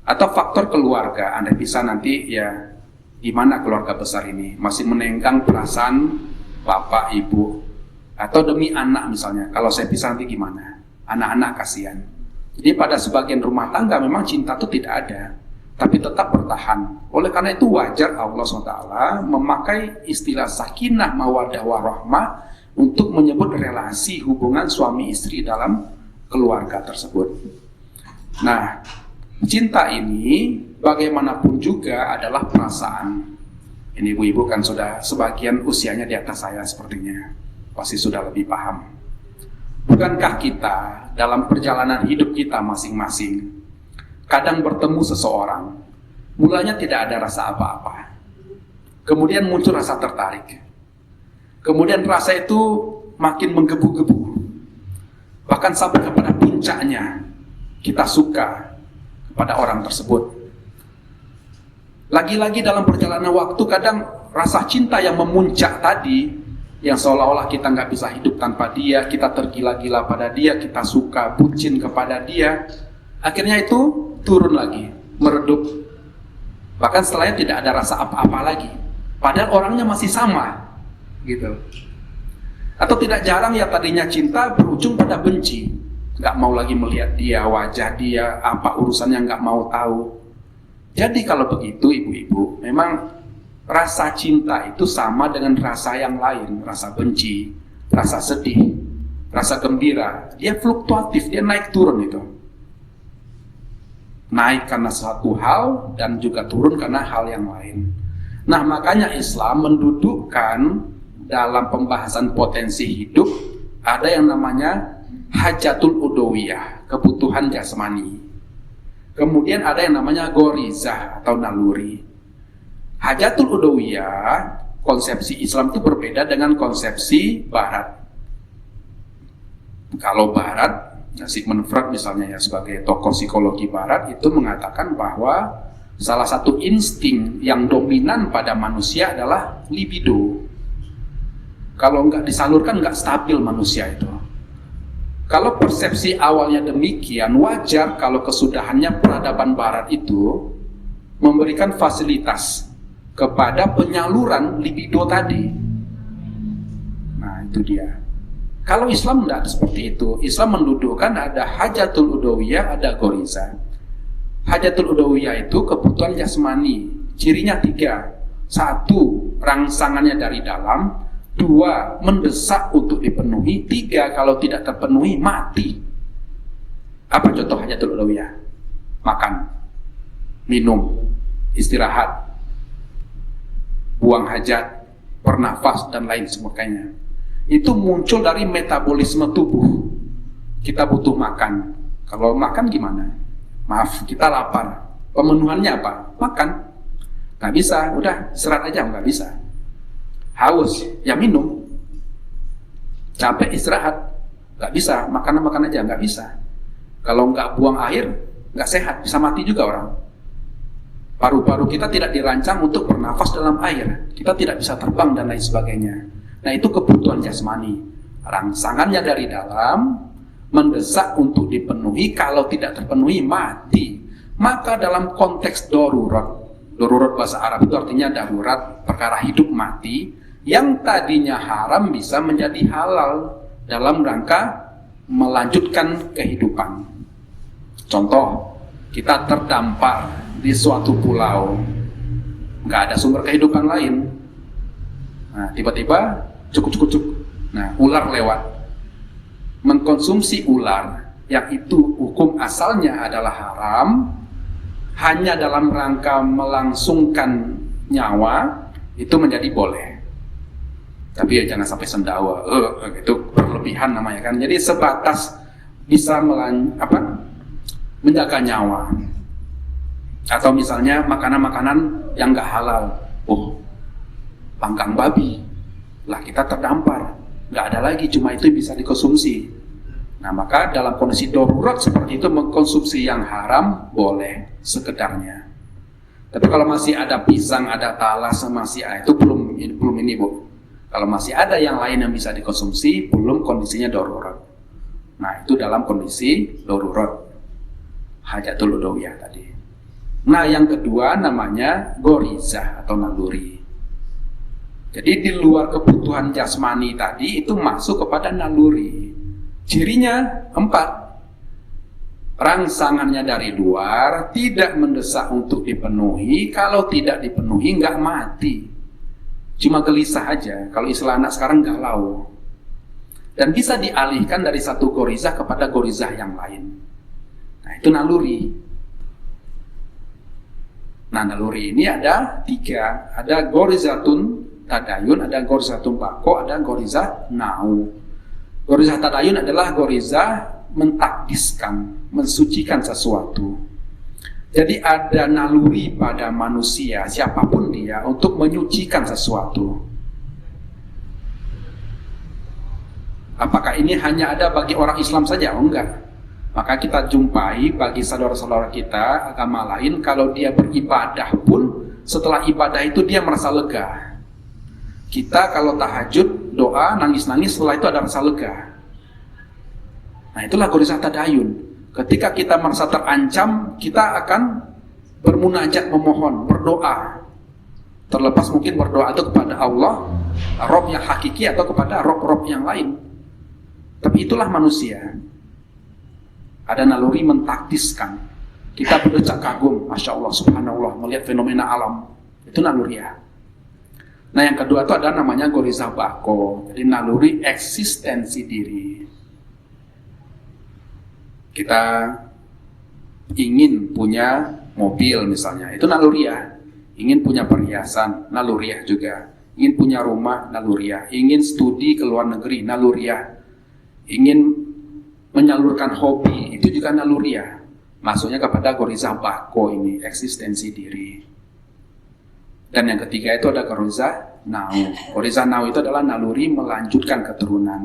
Atau faktor keluarga, andai pisah nanti ya gimana keluarga besar ini? Masih menenggang perasaan bapak, ibu, atau demi anak misalnya, kalau saya pisah nanti gimana? Anak-anak kasihan. Jadi pada sebagian rumah tangga memang cinta itu tidak ada, tapi tetap bertahan. Oleh karena itu wajar Allah SWT memakai istilah sakinah mawaddah warahmah untuk menyebut relasi hubungan suami istri dalam keluarga tersebut. Nah, cinta ini bagaimanapun juga adalah perasaan. Ini ibu-ibu kan sudah sebagian usianya di atas saya sepertinya, pasti sudah lebih paham. Bukankah kita dalam perjalanan hidup kita masing-masing kadang bertemu seseorang, mulanya tidak ada rasa apa-apa, kemudian muncul rasa tertarik, kemudian rasa itu makin menggebu-gebu, bahkan sampai kepada puncaknya kita suka pada orang tersebut. Lagi-lagi dalam perjalanan waktu kadang rasa cinta yang memuncak tadi, yang seolah-olah kita nggak bisa hidup tanpa dia, kita tergila-gila pada dia, kita suka bucin kepada dia, akhirnya itu turun lagi, meredup, bahkan setelahnya tidak ada rasa apa-apa lagi, padahal orangnya masih sama gitu. Atau tidak jarang ya tadinya cinta berujung pada benci, nggak mau lagi melihat dia, wajah dia, apa urusannya nggak mau tahu. Jadi kalau begitu ibu-ibu, memang rasa cinta itu sama dengan rasa yang lain, rasa benci, rasa sedih, rasa gembira, dia fluktuatif, dia naik turun itu. Naik karena satu hal dan juga turun karena hal yang lain. Nah makanya Islam mendudukkan dalam pembahasan potensi hidup ada yang namanya hajatul udawiyah, kebutuhan jasmani. Kemudian ada yang namanya gorizah atau naluri. Hajatul udawiyah konsepsi Islam itu berbeda dengan konsepsi Barat. Kalau Barat, Sigmund Freud misalnya ya sebagai tokoh psikologi Barat itu mengatakan bahwa salah satu insting yang dominan pada manusia adalah libido. Kalau nggak disalurkan nggak stabil manusia itu. Kalau persepsi awalnya demikian, wajar kalau kesudahannya peradaban Barat itu memberikan fasilitas kepada penyaluran libido tadi. Nah itu dia. Kalau Islam tidak seperti itu. Islam mendudukkan ada hajatul udawiyah, ada goriza. Hajatul udawiyah itu kebutuhan jasmani. Cirinya 3. 1, rangsangannya dari dalam. 2, mendesak untuk dipenuhi. 3, kalau tidak terpenuhi, mati. Apa contoh hajatul udawiyah? Makan, minum, istirahat, buang hajat, bernafas, dan lain sebagainya. Itu muncul dari metabolisme tubuh. Kita butuh makan. Kalau makan gimana? Maaf, kita lapar. Pemenuhannya apa? Makan. Nggak bisa, udah istirahat aja, nggak bisa. Haus, ya minum. Capek istirahat, nggak bisa. Makan aja, nggak bisa. Kalau nggak buang air, nggak sehat, bisa mati juga orang. Paru-paru kita tidak dirancang untuk bernafas dalam air. Kita tidak bisa terbang dan lain sebagainya. Nah itu kebutuhan jasmani. Rangsangannya dari dalam, mendesak untuk dipenuhi, kalau tidak terpenuhi mati. Maka dalam konteks darurat bahasa Arab itu artinya darurat, perkara hidup mati, yang tadinya haram bisa menjadi halal dalam rangka melanjutkan kehidupan. Contoh, kita terdampar di suatu pulau, nggak ada sumber kehidupan lain. Nah tiba-tiba cuk. Nah, ular lewat. Mengkonsumsi ular yang itu hukum asalnya adalah haram, hanya dalam rangka melangsungkan nyawa, itu menjadi boleh. Tapi ya jangan sampai sendawa. Itu berlebihan namanya kan. Jadi sebatas bisa menjaga nyawa. Atau misalnya makanan-makanan yang nggak halal. Panggang babi. Lah kita terdampar, nggak ada lagi, cuma itu bisa dikonsumsi. Nah maka dalam kondisi darurat seperti itu mengkonsumsi yang haram boleh sekedarnya. Tapi kalau masih ada pisang, ada talas, masih itu belum ini Bu. Kalau masih ada yang lain yang bisa dikonsumsi, belum kondisinya darurat. Nah itu dalam kondisi darurat, hajatul udawiyah tadi. Nah yang kedua namanya gorizah atau naluri. Jadi di luar kebutuhan jasmani tadi itu masuk kepada naluri. Cirinya 4. Rangsangannya dari luar, tidak mendesak untuk dipenuhi. Kalau tidak dipenuhi nggak mati. Cuma gelisah aja. Kalau istilah anak sekarang galau. Dan bisa dialihkan dari satu gorizah kepada gorizah yang lain. Nah itu naluri. Nah naluri ini ada 3. Ada gorizatun tadayun, ada gorizatun bako, ada gorizah nau. Gorizah tadayun adalah gorizah mentakdiskan, mensucikan sesuatu. Jadi ada naluri pada manusia, siapapun dia, untuk menyucikan sesuatu. Apakah ini hanya ada bagi orang Islam saja? Oh enggak. Maka kita jumpai bagi saudara-saudara kita agama lain, kalau dia beribadah pun, setelah ibadah itu dia merasa lega. Kita kalau tahajud, doa, nangis-nangis, setelah itu ada rasa lega. Nah itulah gorizah tadayun. Ketika kita merasa terancam, kita akan bermunajat, memohon, berdoa. Terlepas mungkin berdoa itu kepada Allah, Rob yang hakiki, atau kepada Rob-Rob yang lain. Tapi itulah manusia. Ada naluri mentaktiskan. Kita berdecak kagum, Masya Allah, Subhanallah, melihat fenomena alam. Itu naluriah. Nah yang kedua itu ada namanya gorizah bako. Jadi naluri eksistensi diri. Kita ingin punya mobil misalnya, itu naluriah. Ingin punya perhiasan, naluriah juga. Ingin punya rumah, naluriah. Ingin studi ke luar negeri, naluriah. Ingin menyalurkan hobi, itu juga naluriah. Masuknya kepada gorizah bako ini, eksistensi diri. Dan yang ketiga itu ada gorizah nau. Goriza nau itu adalah naluri melanjutkan keturunan.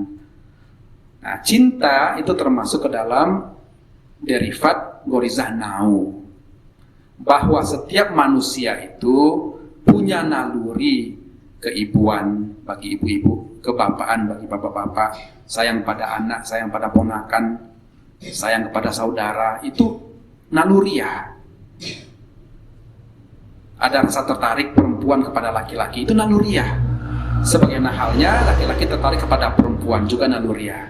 Nah, cinta itu termasuk ke dalam derivat goriza nau. Bahwa setiap manusia itu punya naluri keibuan bagi ibu-ibu, kebapaan bagi bapak-bapak, sayang pada anak, sayang pada ponakan, sayang kepada saudara, itu naluriah. Ada rasa tertarik perempuan kepada laki-laki, itu naluriah. Sebagaimana halnya laki-laki tertarik kepada perempuan, juga naluriah.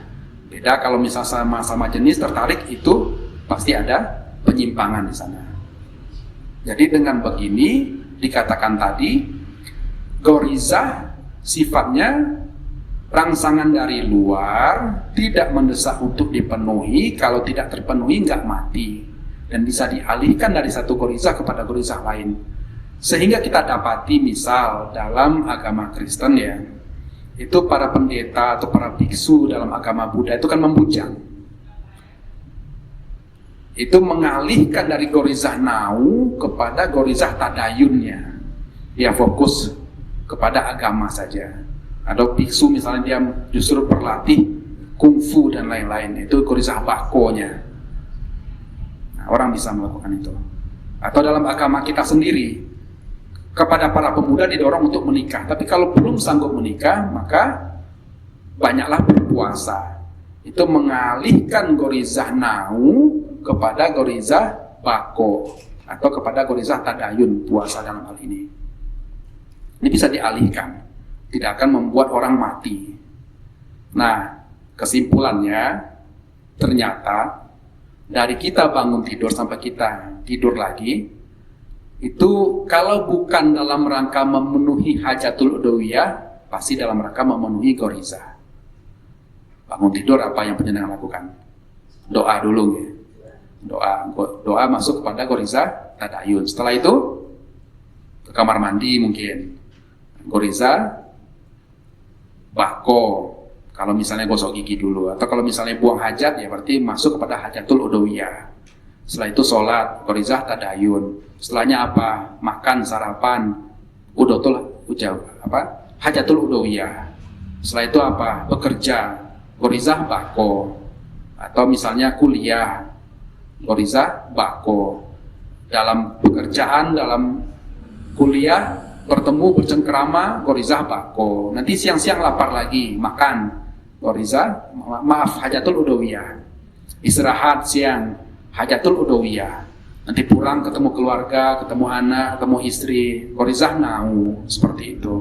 Beda kalau misal sama-sama jenis tertarik, itu pasti ada penyimpangan di sana. Jadi dengan begini dikatakan tadi, goriza sifatnya rangsangan dari luar, tidak mendesak untuk dipenuhi. Kalau tidak terpenuhi nggak mati, dan bisa dialihkan dari satu goriza kepada goriza lain. Sehingga kita dapati misal dalam agama Kristen ya, itu para pendeta atau para biksu dalam agama Buddha itu kan membujang. Itu mengalihkan dari gorizah nau kepada gorizah tadayunnya. Dia fokus kepada agama saja. Atau biksu misalnya dia justru berlatih kungfu dan lain-lain, itu gorizah bakonya. Nah, orang bisa melakukan itu. Atau dalam agama kita sendiri, kepada para pemuda didorong untuk menikah. Tapi kalau belum sanggup menikah, maka banyaklah berpuasa. Itu mengalihkan gorizah nau kepada gorizah bako atau kepada gorizah tadayun, puasa dalam hal ini. Ini bisa dialihkan, tidak akan membuat orang mati. Nah, kesimpulannya ternyata dari kita bangun tidur sampai kita tidur lagi, itu kalau bukan dalam rangka memenuhi hajatul udawiyah, pasti dalam rangka memenuhi gorizah. Bangun tidur apa yang penjenengan lakukan? Doa dulu ya. Doa masuk kepada gorizah tadayun. Setelah itu ke kamar mandi mungkin gorizah bako, kalau misalnya gosok gigi dulu, atau kalau misalnya buang hajat ya berarti masuk kepada hajatul udawiyah. Setelah itu sholat, gorizah tadayun. Setelahnya apa? Makan, sarapan, hajatul udawiyah. Setelah itu apa? Bekerja, gorizah bako. Atau misalnya kuliah, gorizah bako. Dalam pekerjaan, dalam kuliah, bertemu bercengkerama, gorizah bako. Nanti siang-siang lapar lagi, makan, gorizah, hajatul udawiyah. Istirahat siang, hajatul udawiyah. Nanti pulang ketemu keluarga, ketemu anak, ketemu istri, gorizah nau, seperti itu.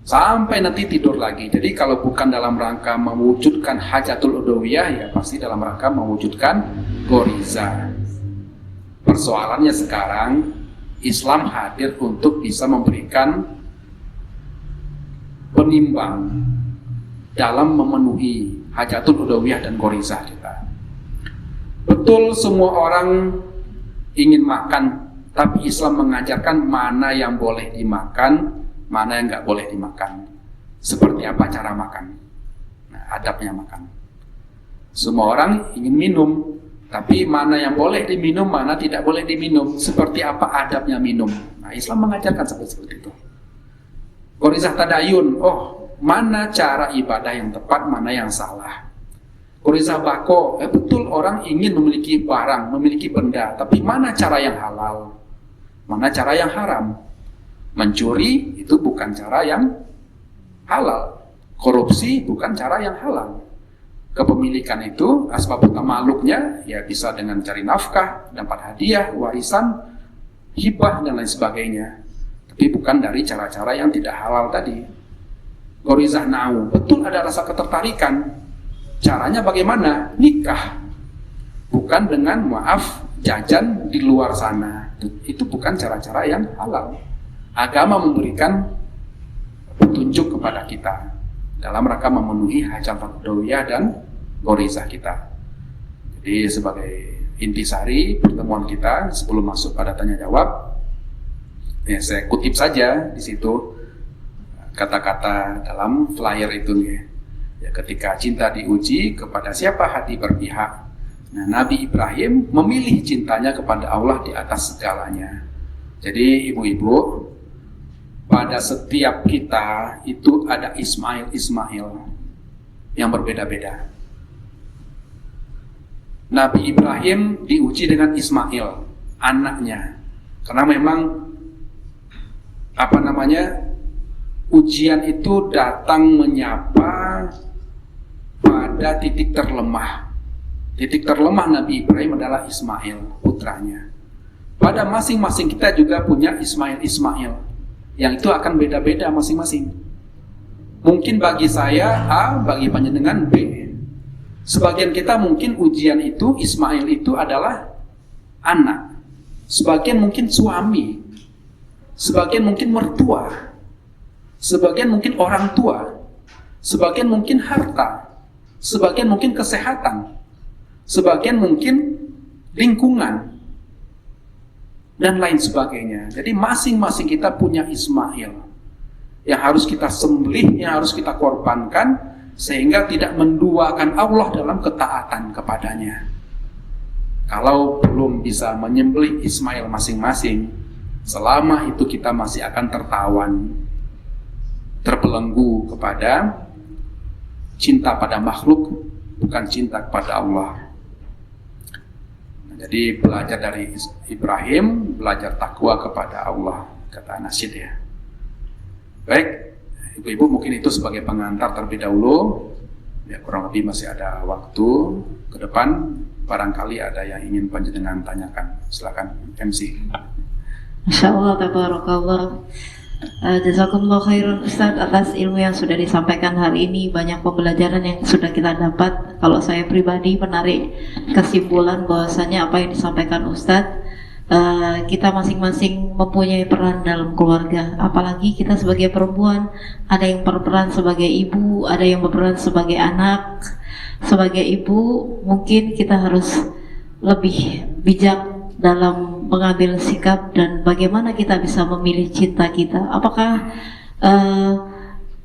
Sampai nanti tidur lagi. Jadi kalau bukan dalam rangka mewujudkan hajatul udawiyah, ya pasti dalam rangka mewujudkan gorizah. Persoalannya sekarang, Islam hadir untuk bisa memberikan penimbang dalam memenuhi hajatul udawiyah dan gorizah kita. Betul semua orang ingin makan, tapi Islam mengajarkan mana yang boleh dimakan, mana yang nggak boleh dimakan. Seperti apa cara makan? Nah, adabnya makan. Semua orang ingin minum, tapi mana yang boleh diminum, mana tidak boleh diminum. Seperti apa adabnya minum? Nah, Islam mengajarkan seperti itu. Gorizah tadayun, mana cara ibadah yang tepat, mana yang salah. Gorizah bako, betul orang ingin memiliki barang, memiliki benda, tapi mana cara yang halal, mana cara yang haram. Mencuri itu bukan cara yang halal, korupsi bukan cara yang halal. Kepemilikan itu asbab tamaluknya ya bisa dengan cari nafkah, dapat hadiah, warisan, hibah dan lain sebagainya. Tapi bukan dari cara-cara yang tidak halal tadi. Gorizah nau, betul ada rasa ketertarikan. Caranya bagaimana? Nikah. Bukan dengan jajan di luar sana. Itu bukan cara-cara yang halal. Agama memberikan petunjuk kepada kita dalam rangka memenuhi hajatul udawiyah dan gorizah kita. Jadi sebagai intisari pertemuan kita sebelum masuk pada tanya jawab, ya saya kutip saja di situ kata-kata dalam flyer itu ya. Ya, ketika cinta diuji, kepada siapa hati berpihak. Nah, Nabi Ibrahim memilih cintanya kepada Allah di atas segalanya. Jadi ibu-ibu, pada setiap kita itu ada Ismail yang berbeda-beda. Nabi Ibrahim diuji dengan Ismail, anaknya. Karena memang ujian itu datang menyapa pada titik terlemah. Titik terlemah Nabi Ibrahim adalah Ismail, putranya. Pada masing-masing kita juga punya Ismail, yang itu akan beda-beda masing-masing. Mungkin bagi saya A, bagi panjenengan B. Sebagian kita mungkin ujian itu, Ismail itu adalah anak. Sebagian mungkin suami. Sebagian mungkin mertua. Sebagian mungkin orang tua. Sebagian mungkin harta. Sebagian mungkin kesehatan. Sebagian mungkin lingkungan. Dan lain sebagainya. Jadi masing-masing kita punya Ismail yang harus kita sembelih, yang harus kita korbankan, sehingga tidak menduakan Allah dalam ketaatan kepadanya. Kalau belum bisa menyembelih Ismail masing-masing, selama itu kita masih akan terbelenggu kepada cinta pada makhluk, bukan cinta kepada Allah. Jadi belajar dari Ibrahim, belajar takwa kepada Allah, kata Nasyid ya. Baik, ibu-ibu mungkin itu sebagai pengantar terlebih dahulu. Ya, kurang lebih masih ada waktu ke depan. Barangkali ada yang ingin panjenengan tanyakan. Silakan MC. Masya Allah, tabarakallah. Jazakumullah khairan Ustadz atas ilmu yang sudah disampaikan hari ini. Banyak pembelajaran yang sudah kita dapat. Kalau saya pribadi menarik kesimpulan bahwasanya apa yang disampaikan Ustadz, kita masing-masing mempunyai peran dalam keluarga. Apalagi kita sebagai perempuan, ada yang berperan sebagai ibu, ada yang berperan sebagai anak. Sebagai ibu mungkin kita harus lebih bijak dalam mengambil sikap dan bagaimana kita bisa memilih cinta kita. Apakah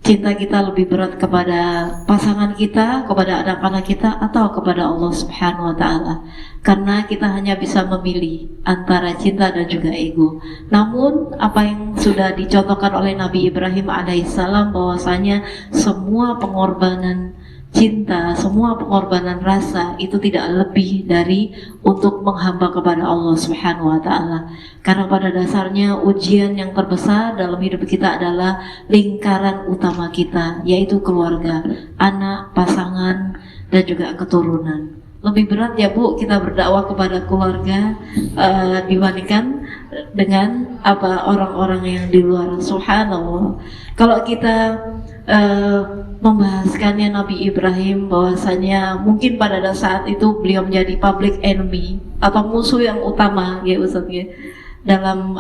cinta kita lebih berat kepada pasangan kita, kepada anak-anak kita, atau kepada Allah Subhanahu wa Ta'ala? Karena kita hanya bisa memilih antara cinta dan juga ego. Namun apa yang sudah dicontohkan oleh Nabi Ibrahim alaihissalam, bahwasanya semua pengorbanan cinta, semua pengorbanan rasa itu tidak lebih dari untuk menghamba kepada Allah Subhanahu wa Ta'ala. Karena pada dasarnya ujian yang terbesar dalam hidup kita adalah lingkaran utama kita, yaitu keluarga, anak, pasangan, dan juga keturunan. Lebih berat ya Bu kita berdakwah kepada keluarga dibandingkan dengan orang-orang yang di luar. Subhanallah. Kalau kita membahaskannya Nabi Ibrahim, bahwasanya mungkin pada saat itu beliau menjadi public enemy atau musuh yang utama ya Ustaz ya, dalam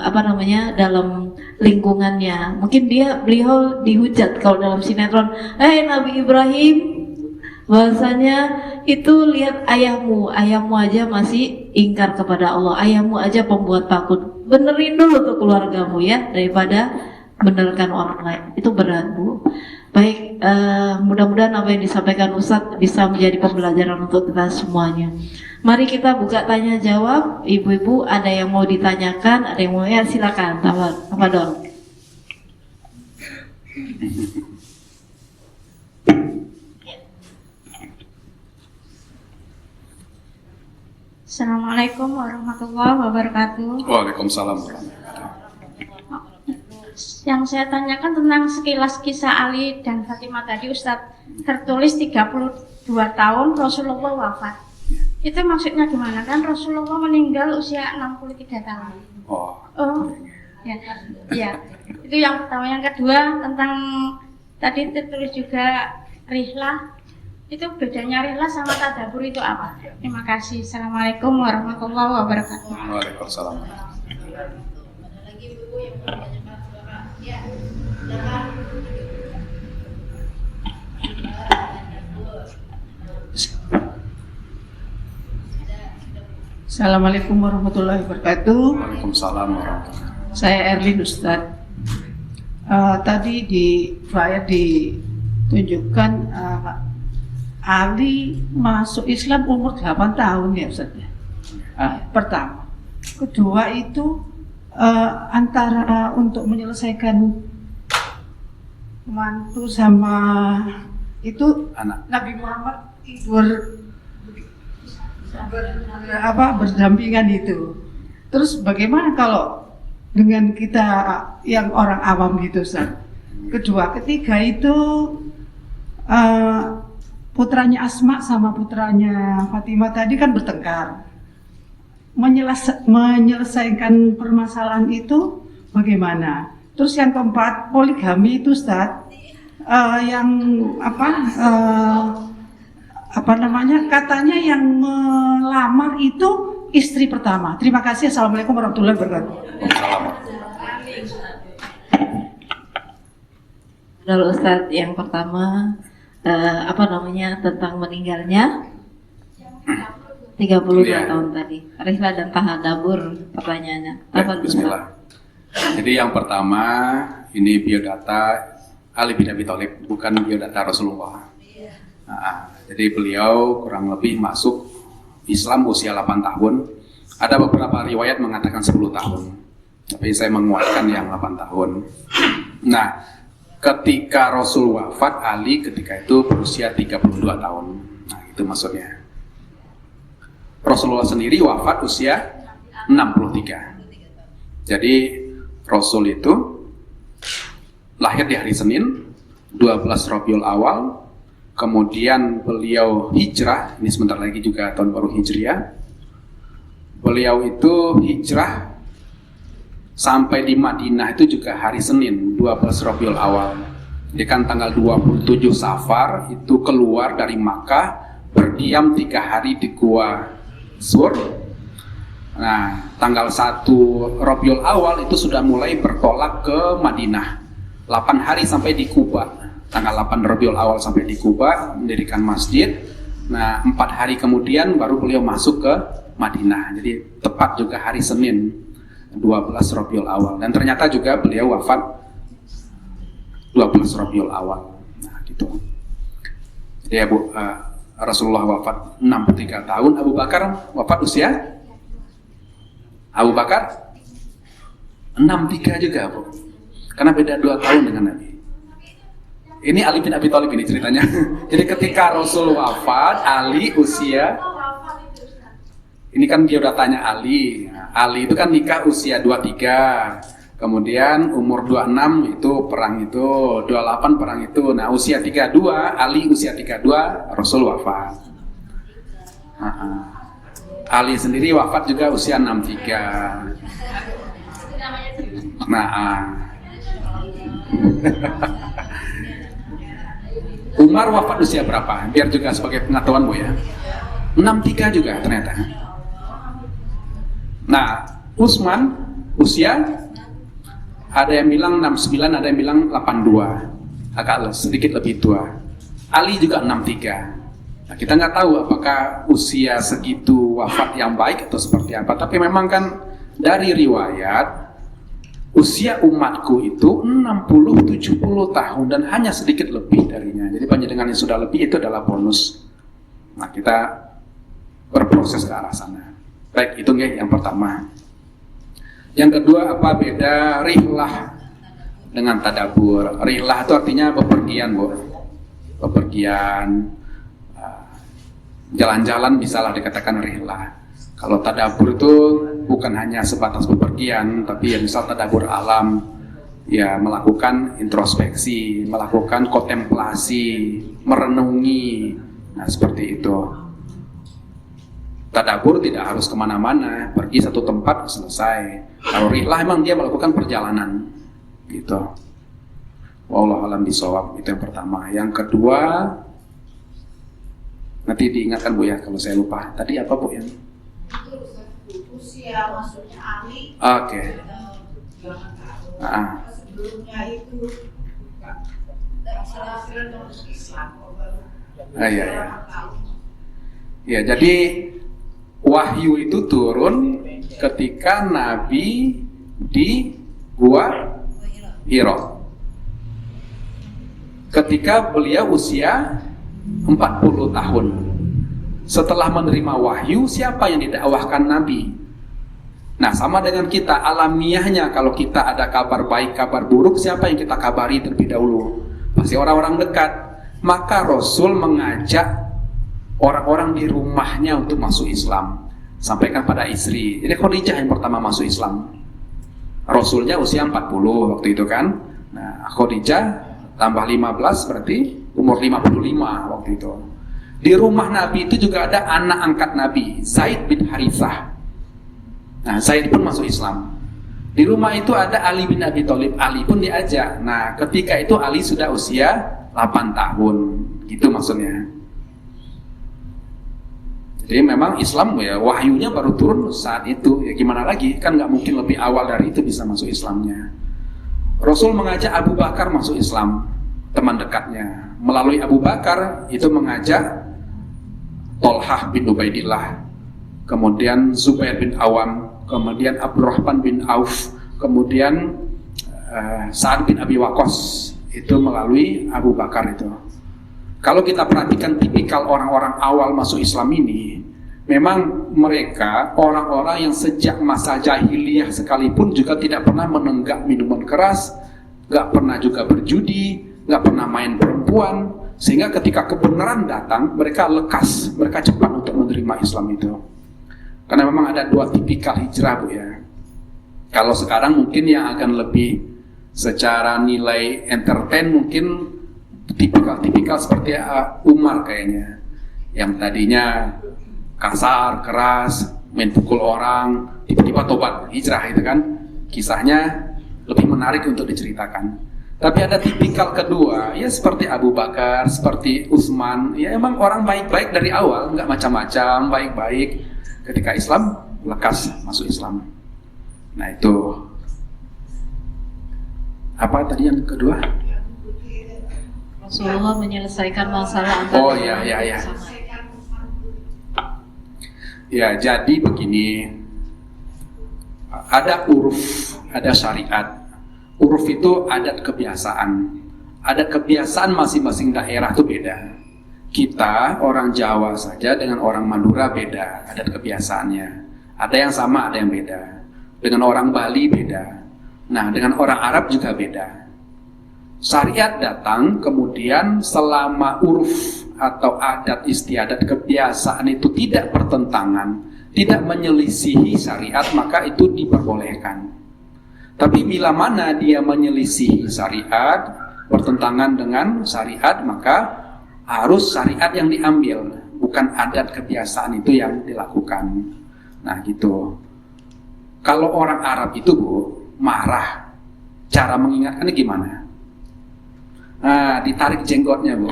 dalam lingkungannya. Mungkin beliau dihujat kalau dalam sinetron, Nabi Ibrahim, bahwasanya itu lihat ayahmu aja masih ingkar kepada Allah, ayahmu aja pembuat takut. Benerin dulu tuh keluargamu ya, daripada benarkan orang lain. Itu berat Bu. Baik, mudah-mudahan apa yang disampaikan Ustadz bisa menjadi pembelajaran untuk kita semuanya. Mari kita buka tanya jawab. Ibu-ibu ada yang mau ditanyakan, ada yang mau silakan. Apa dong? Assalamualaikum warahmatullahi wabarakatuh. Waalaikumsalam warahmatullahi wabarakatuh. Yang saya tanyakan tentang sekilas kisah Ali dan Fatimah tadi Ustadz, tertulis 32 tahun Rasulullah wafat. Itu maksudnya gimana? Kan Rasulullah meninggal usia 63 tahun. Oh. Ya. Itu yang pertama. Yang kedua tentang tadi tertulis juga rihlah. Itu bedanya rihlah sama tadabbur itu apa? Terima kasih. Assalamualaikum warahmatullahi wabarakatuh. Waalaikumsalam. Assalamualaikum warahmatullahi wabarakatuh. Waalaikumsalam warahmatullahi wabarakatuh. Saya Erlin Ustadz. Tadi di flyer ditunjukkan Ali masuk Islam umur 8 tahun ya Ustadz. Pertama. Kedua itu antara untuk menyelesaikan mantu sama itu Anak. Nabi Muhammad berdampingan itu. Terus bagaimana kalau dengan kita yang orang awam gitu, Ustaz? Kedua, ketiga itu putranya Asma sama putranya Fatimah tadi kan bertengkar. Menyelesaikan permasalahan itu bagaimana? Terus yang keempat, poligami itu, Ustaz, katanya yang melamar itu istri pertama. Terima kasih. Assalamualaikum warahmatullahi wabarakatuh. Kalau Ustadz yang pertama tentang meninggalnya 32 Iya. tahun tadi. Rihla dan tahadabur pertanyaannya. Apa Baik, bismillah. Jadi yang pertama ini biodata Ali bin Abi Thalib, bukan biodata Rasulullah. Nah, jadi beliau kurang lebih masuk Islam usia 8 tahun. Ada beberapa riwayat mengatakan 10 tahun. Tapi saya menguatkan yang 8 tahun. Nah, ketika Rasul wafat, Ali ketika itu berusia 32 tahun. Nah, itu maksudnya. Rasulullah sendiri wafat usia 63. Jadi Rasul itu lahir di hari Senin 12 Rabiul Awal. Kemudian beliau hijrah, ini sebentar lagi juga tahun baru Hijriah. Beliau itu hijrah sampai di Madinah itu juga hari Senin 12 Rabiul Awal. Jadi kan tanggal 27 Safar itu keluar dari Makkah, berdiam 3 hari di Gua Sur. Nah, tanggal 1 Rabiul Awal itu sudah mulai bertolak ke Madinah. 8 hari sampai di Kuba. Tanggal 8 Rabiul Awal sampai di Kuba, mendirikan masjid. Nah, 4 hari kemudian baru beliau masuk ke Madinah. Jadi tepat juga hari Senin 12 Rabiul Awal. Dan ternyata juga beliau wafat 12 Rabiul Awal. Nah, gitu. Jadi Rasulullah wafat 63 tahun. Abu Bakar wafat usia? Abu Bakar 63 juga, Bu. Karena beda 2 tahun dengan Nabi. Ini Ali bin Abi Thalib ini ceritanya. Jadi ketika Rasul wafat, Ali usia, ini kan dia udah tanya Ali. Ali itu kan nikah usia 23. Kemudian umur 26 itu perang itu, 28 perang itu. Nah, usia 32, Ali usia 32, Rasul wafat. Ali sendiri wafat juga usia 63. Umar wafat usia berapa? Biar juga sebagai pengetahuan, Bu ya. 63 juga ternyata. Nah, Utsman usia ada yang bilang 69, ada yang bilang 82. Agak sedikit lebih tua. Ali juga 63. Nah, kita nggak tahu apakah usia segitu wafat yang baik atau seperti apa. Tapi memang kan dari riwayat usia umatku itu 60-70 tahun dan hanya sedikit lebih darinya. Jadi panjenengan yang sudah lebih itu adalah bonus. Nah, kita berproses ke arah sana. Baik, itu yang pertama. Yang kedua, apa beda rihlah dengan tadabur? Rihlah itu artinya bepergian, Bu. Bepergian, jalan-jalan bisalah dikatakan rihlah. Kalau tadabur itu bukan hanya sebatas bepergian, tapi ya misal tadabur alam, ya melakukan introspeksi, melakukan kontemplasi, merenungi, nah seperti itu. Tadabur tidak harus kemana-mana, pergi satu tempat selesai. Kalau rihlah emang dia melakukan perjalanan, gitu. Wallahu a'lam bishawab, itu yang pertama. Yang kedua, nanti diingatkan, Bu ya kalau saya lupa. Tadi apa, Bu, yang usia masuknya Ali. Oke. Sebelumnya itu Islam. Iya. Ya, jadi wahyu itu turun ketika Nabi di Gua Hira. Ketika beliau usia 40 tahun. Setelah menerima wahyu, siapa yang didakwahkan Nabi? Nah, sama dengan kita, alamiahnya kalau kita ada kabar baik, kabar buruk, siapa yang kita kabari terlebih dahulu? pasti orang-orang dekat. Maka Rasul mengajak orang-orang di rumahnya untuk masuk Islam, sampaikan pada istri. Jadi Khadijah yang pertama masuk Islam. Rasulnya usia 40 waktu itu kan. Nah, Khadijah tambah 15 berarti umur 55 waktu itu. Di rumah Nabi itu juga ada anak angkat Nabi, Zaid bin Harithah. Nah, Zaid pun masuk Islam. Di rumah itu ada Ali bin Abi Thalib, Ali pun diajak. Nah, ketika itu Ali sudah usia 8 tahun, gitu maksudnya. Jadi memang Islam ya wahyunya baru turun saat itu. Ya gimana lagi, kan nggak mungkin lebih awal dari itu bisa masuk Islamnya. Rasul mengajak Abu Bakar masuk Islam, teman dekatnya. Melalui Abu Bakar itu mengajak Tolhah bin Ubaidillah, kemudian Zubair bin Awam, kemudian Abdurrahman bin Auf, kemudian Sa'ad bin Abi Waqqas. Itu melalui Abu Bakar itu. Kalau kita perhatikan tipikal orang-orang awal masuk Islam ini, memang mereka orang-orang yang sejak masa jahiliyah sekalipun juga tidak pernah menenggak minuman keras, gak pernah juga berjudi, gak pernah main perempuan, sehingga ketika kebenaran datang mereka lekas, mereka cepat untuk menerima Islam itu. Karena memang ada dua tipikal hijrah, Bu ya. Kalau sekarang mungkin yang akan lebih secara nilai entertain mungkin tipikal seperti Umar kayaknya, yang tadinya kasar, keras, main pukul orang, tiba-tiba tobat, hijrah itu kan. Kisahnya lebih menarik untuk diceritakan. Tapi ada tipikal kedua, ya seperti Abu Bakar, seperti Utsman, ya emang orang baik-baik dari awal, nggak macam-macam, baik-baik. Ketika Islam, lekas masuk Islam. Nah itu. Apa tadi yang kedua? Rasulullah menyelesaikan masalah antara Oh ya. Ya, jadi begini. Ada uruf, ada syariat. Uruf itu adat kebiasaan. Adat kebiasaan masing-masing daerah itu beda. Kita orang Jawa saja dengan orang Madura beda adat kebiasaannya. Ada yang sama, ada yang beda. Dengan orang Bali beda. Nah, dengan orang Arab juga beda. Syariat datang, kemudian selama uruf atau adat istiadat kebiasaan itu tidak bertentangan, tidak menyelisihi syariat, maka itu diperbolehkan. Tapi bila mana dia menyelisihi syariat, bertentangan dengan syariat, maka harus syariat yang diambil, bukan adat kebiasaan itu yang dilakukan. Nah gitu. Kalau orang Arab itu, Bu, marah, cara mengingatkannya gimana? Nah, ditarik jenggotnya, Bu.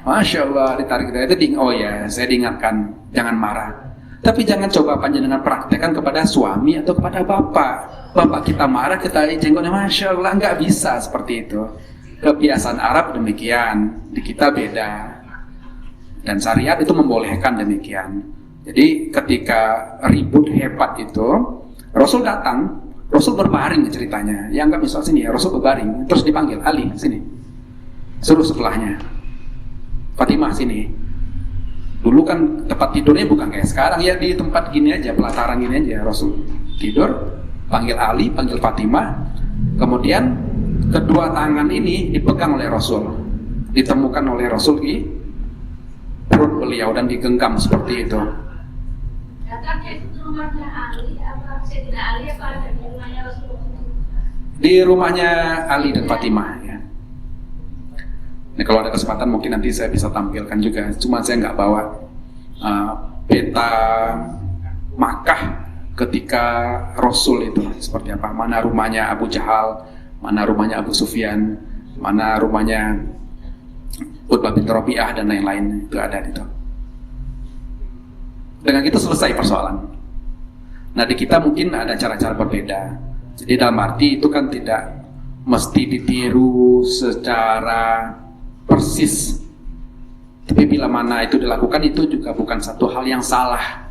Masya Allah, ditarik itu. Oh ya, saya diingatkan, jangan marah. Tapi jangan coba panjenengan praktekkan kepada suami atau kepada bapak. Bapak kita marah, kita jenggotnya, Masya Allah, nggak bisa seperti itu. Kebiasaan Arab demikian, di kita beda. Dan syariat itu membolehkan demikian. Jadi ketika ribut hebat itu, Rasul datang, Rasul berbaring ceritanya. Yang nggak bisa sini ya, Rasul berbaring, terus dipanggil, Ali sini, suruh sebelahnya, Fatimah sini. Dulu kan tempat tidurnya bukan kayak sekarang ya, di tempat gini aja, pelataran gini aja. Rasul tidur, panggil Ali, panggil Fatimah, kemudian kedua tangan ini dipegang oleh Rasul, ditemukan oleh Rasul di perut beliau dan digenggam seperti itu. Datangnya itu rumahnya Ali, apa Sayyidina Ali, apa ada di rumahnya Rasulullah? Di rumahnya Ali dan Fatimah ya. Nah, kalau ada kesempatan mungkin nanti saya bisa tampilkan juga. Cuma saya nggak bawa peta Makkah ketika Rasul itu seperti apa. Mana rumahnya Abu Jahal, mana rumahnya Abu Sufyan, mana rumahnya Utbah bin Rabi'ah dan lain-lain, itu ada itu. Dengan itu selesai persoalan. Nah, di kita mungkin ada cara-cara berbeda. Jadi dalam arti itu kan tidak mesti ditiru secara persis. Tapi bila mana itu dilakukan, itu juga bukan satu hal yang salah.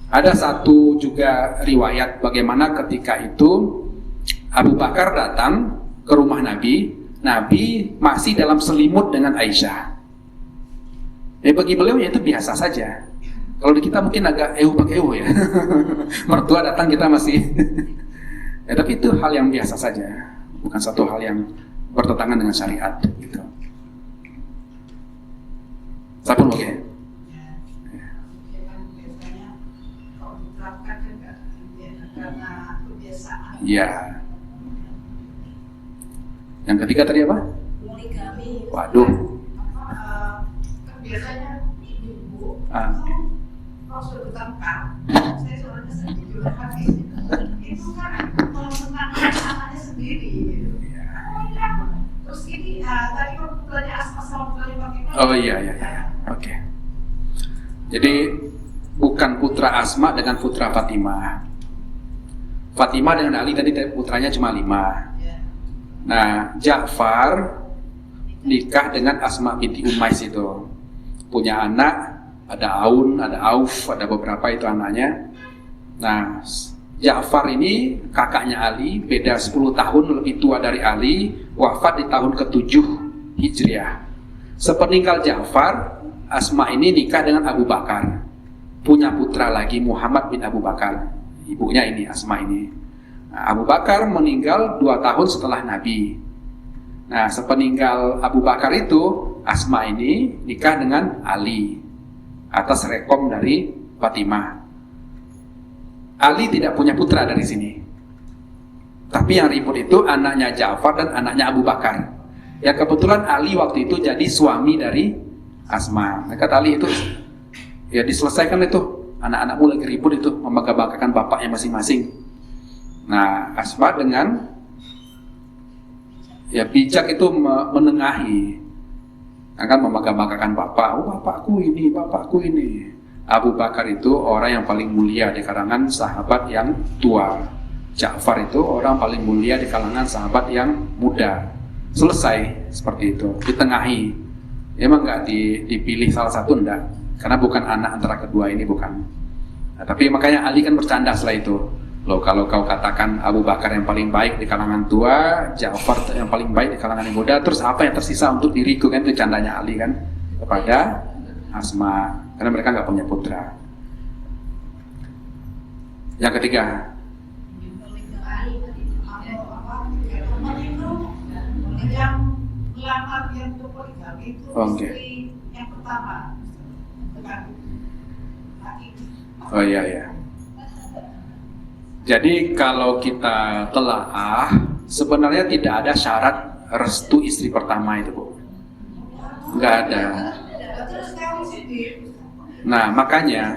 Ada satu juga riwayat bagaimana ketika itu Abu Bakar datang ke rumah Nabi, Nabi masih dalam selimut dengan Aisyah. Bagi beliau ya itu biasa saja. Kalau di kita mungkin agak pakai ya. Mertua datang kita masih. Ya, tapi itu hal yang biasa saja, bukan satu hal yang bertentangan dengan syariat gitu. Sapun oke. Iya. Yang ketiga tadi apa? Poligami. Waduh. Biasanya ibu Ah. kalau sudah bertengkar, saya soalnya sendiri juga pakai itu kan menenangkan anaknya sendiri. Gitu. Terus ini tadi kalau putranya Asma sama putranya Fatimah. Oh iya. Oke. Jadi bukan putra Asma dengan putra Fatimah. Fatimah dengan Ali tadi putranya cuma 5. Nah, Ja'far nikah dengan Asma binti Umais itu. Punya anak, ada Aun, ada Auf, ada beberapa itu anaknya. Nah, Ja'far ini kakaknya Ali, beda 10 tahun lebih tua dari Ali, wafat di tahun ke-7 Hijriah. Sepeninggal Ja'far, Asma ini nikah dengan Abu Bakar. Punya putra lagi Muhammad bin Abu Bakar. Ibunya ini, Asma ini. Nah, Abu Bakar meninggal 2 tahun setelah Nabi. Nah, sepeninggal Abu Bakar itu, Asma ini nikah dengan Ali atas rekom dari Fatimah. Ali tidak punya putra dari sini. Tapi yang ribut itu anaknya Ja'far dan anaknya Abu Bakar. Ya kebetulan Ali waktu itu jadi suami dari Asma. Nah, kata Ali itu, ya diselesaikan itu. Anak-anakmu lagi ribut itu, membangga-banggakan bapaknya masing-masing. Nah, Asma dengan ya bijak itu menengahi, akan membangga-banggakan bapak. Oh, bapakku ini. Abu Bakar itu orang yang paling mulia di kalangan sahabat yang tua. Ja'far itu orang paling mulia di kalangan sahabat yang muda. Selesai seperti itu, ditengahi. Emang nggak dipilih salah satu, enggak, karena bukan anak antara kedua ini, bukan. Nah, tapi makanya Ali kan bercanda setelah itu. Loh, kalau kau katakan Abu Bakar yang paling baik di kalangan tua, Ja'far yang paling baik di kalangan yang muda, terus apa yang tersisa untuk diriku? Kan itu candanya Ali kan kepada Asma, karena mereka nggak punya putra. Yang ketiga, yang melamar yang poligami itu Oke. istri yang pertama dengan laki. oh iya. Jadi kalau kita telaah, sebenarnya tidak ada syarat restu istri pertama itu, Bu. Nggak ada. Terus kamu sendiri. Nah, makanya,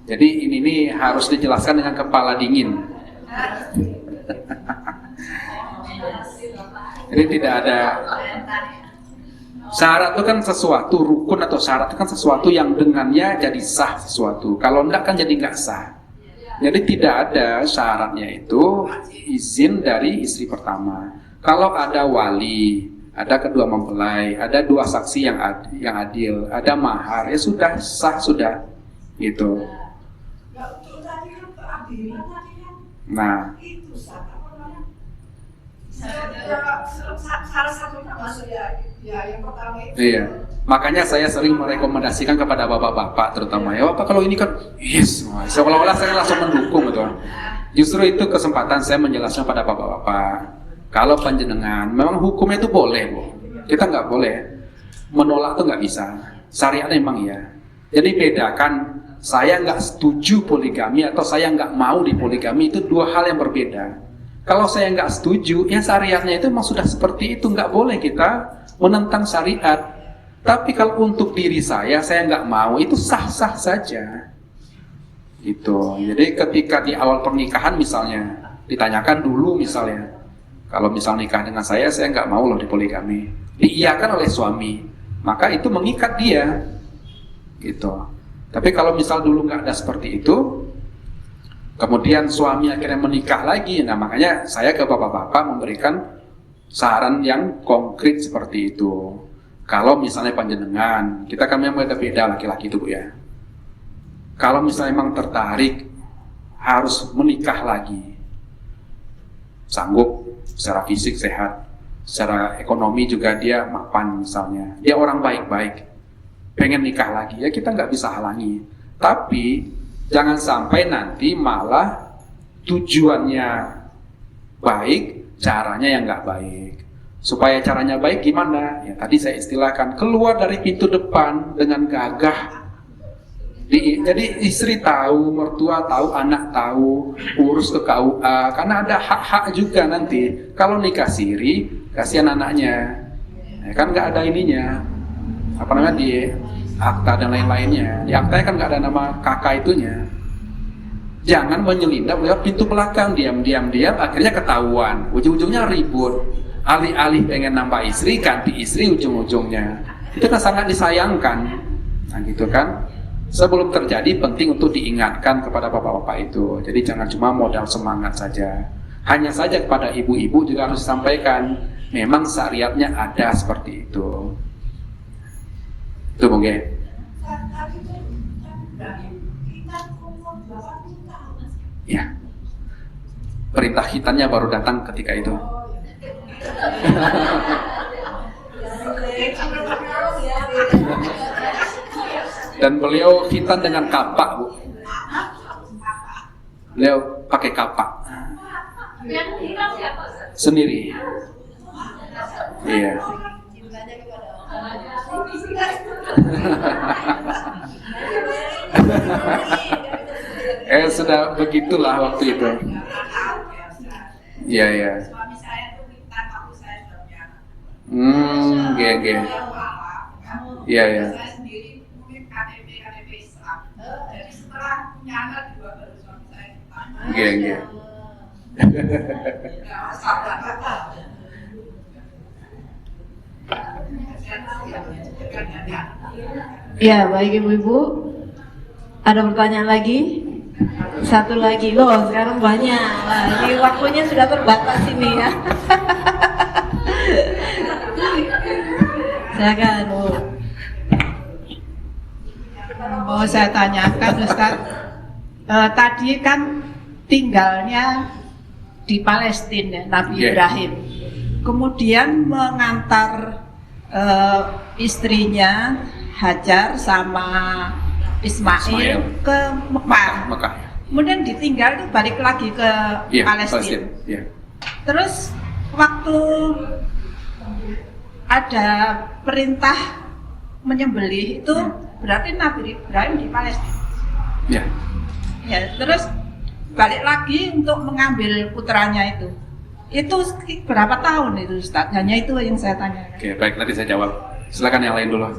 jadi ini harus dijelaskan dengan kepala dingin. Jadi tidak ada syarat itu kan sesuatu, rukun atau syarat itu kan sesuatu yang dengannya jadi sah sesuatu. Kalau enggak kan jadi nggak sah. Jadi tidak ada syaratnya itu izin dari istri pertama. Kalau ada wali, ada kedua mempelai, ada 2 saksi yang adil, ada mahar, ya sudah sah sudah gitu. Nah, Itu salah satunya maksudnya ya yang pertama itu. iya. Makanya saya sering merekomendasikan kepada bapak-bapak terutama, ya Bapak kalau ini kan yes, seolah-olah saya langsung mendukung gitu. Justru itu kesempatan saya menjelaskan pada bapak-bapak, kalau panjenengan memang hukumnya itu boleh, Bu. Kita nggak boleh menolak tuh nggak bisa. Syariat memang ya. Jadi bedakan saya nggak setuju poligami atau saya nggak mau di poligami, itu 2 hal yang berbeda. Kalau saya nggak setuju, ya syariatnya itu memang sudah seperti itu, nggak boleh kita menentang syariat. Tapi kalau untuk diri saya nggak mau, itu sah-sah saja. Gitu. Jadi ketika di awal pernikahan misalnya, ditanyakan dulu misalnya, kalau misal nikah dengan saya nggak mau loh di poligami. Diiyakan oleh suami, maka itu mengikat dia. Gitu. Tapi kalau misal dulu nggak ada seperti itu, kemudian suami akhirnya menikah lagi, nah makanya saya ke bapak-bapak memberikan saran yang konkret seperti itu. Kalau misalnya panjenengan, kita kan memang beda laki-laki itu, Bu ya. Kalau misalnya memang tertarik harus menikah lagi, sanggup secara fisik sehat, secara ekonomi juga dia mapan misalnya, dia orang baik-baik, pengen nikah lagi, ya kita nggak bisa halangi. Tapi jangan sampai nanti malah tujuannya baik, caranya yang nggak baik. Supaya caranya baik gimana? Ya tadi saya istilahkan, keluar dari pintu depan dengan gagah. Jadi istri tahu, mertua tahu, anak tahu, urus ke KUA, karena ada hak-hak juga nanti. Kalau nikah siri, kasihan anaknya, ya kan nggak ada ininya, apa namanya di akta dan lain-lainnya. Di aktanya kan nggak ada nama kakak itunya. Jangan menyelinap lewat pintu belakang, diam, akhirnya ketahuan, ujung-ujungnya ribut. Alih-alih pengen nambah istri, ganti istri ujung-ujungnya. Itu kan sangat disayangkan. Nah gitu kan. Sebelum terjadi penting untuk diingatkan kepada bapak-bapak itu. Jadi jangan cuma modal semangat saja. Hanya saja kepada ibu-ibu juga harus disampaikan, memang syariatnya ada seperti itu. Itu mungkin. Ya. Perintah khitannya baru datang ketika itu. Dan beliau khitan dengan kapak, Bu. Beliau pakai kapak. Yang hitam siapa? Sendiri. Iya. Sudah begitulah waktu itu. Iya, iya. Suami saya tuh minta kalau saya sudah punya anak. Iya. Iya, iya. Saya sendiri mungkin KTP Islam. Jadi setelah punya anak juga baru suami saya minta. Iya. Ya, sabar. Ya, baik ibu-ibu. Ada pertanyaan lagi? Satu lagi loh, sekarang banyak. Nah, ini waktunya sudah terbatas ini ya. Silakan, Bu. Mau saya tanyakan, Ustaz. Tadi kan tinggalnya di Palestina, Nabi Ibrahim. Kemudian mengantar istrinya Hajar sama Ismail ke Mekah. Kemudian ditinggal tuh balik lagi ke Palestina. Yeah. Terus waktu ada perintah menyembelih itu berarti Nabi Ibrahim di Palestina. Yeah. Ya, terus balik lagi untuk mengambil putranya itu. Itu berapa tahun itu, Ustaz? Hanya itu yang saya tanyakan. Oke, baik, nanti saya jawab. Silakan yang lain dulu.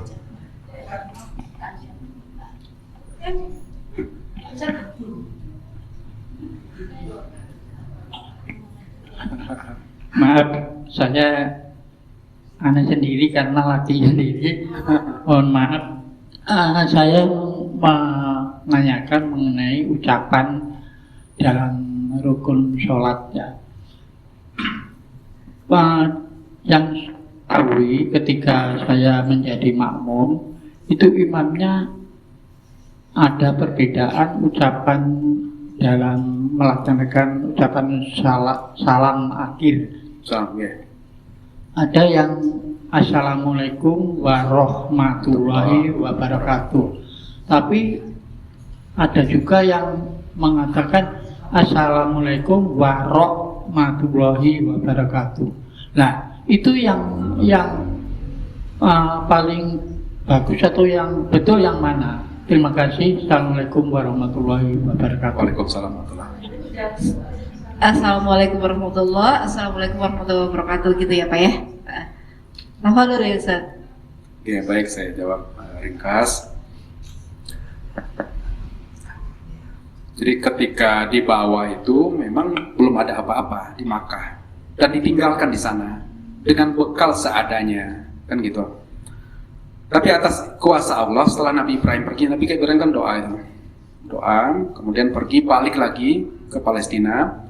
Maaf, saya anak sendiri karena laki sendiri. Mohon maaf, saya menanyakan mengenai ucapan dalam rukun sholat ya. Yang tahu ketika saya menjadi makmum itu imamnya ada perbedaan ucapan dalam melaksanakan ucapan salam akhir. Salam, ya. Ada yang Assalamualaikum warahmatullahi wabarakatuh. Tapi ada juga yang mengatakan Assalamualaikum warahmatullahi wabarakatuh. Nah, itu yang paling bagus atau yang betul yang mana? Terima kasih. Assalamualaikum warahmatullahi wabarakatuh. Waalaikumsalam warahmatullahi wabarakatuh. Assalamualaikum warahmatullahi wabarakatuh gitu ya Pak ya. Apa dulu ya Ustaz? Ya, baik, saya jawab ringkas. Jadi ketika di bawah itu memang belum ada apa-apa di Makkah dan ditinggalkan di sana dengan bekal seadanya, kan gitu. Tapi atas kuasa Allah setelah Nabi Ibrahim pergi, Nabi Ibrahim kan doa, kemudian pergi balik lagi ke Palestina.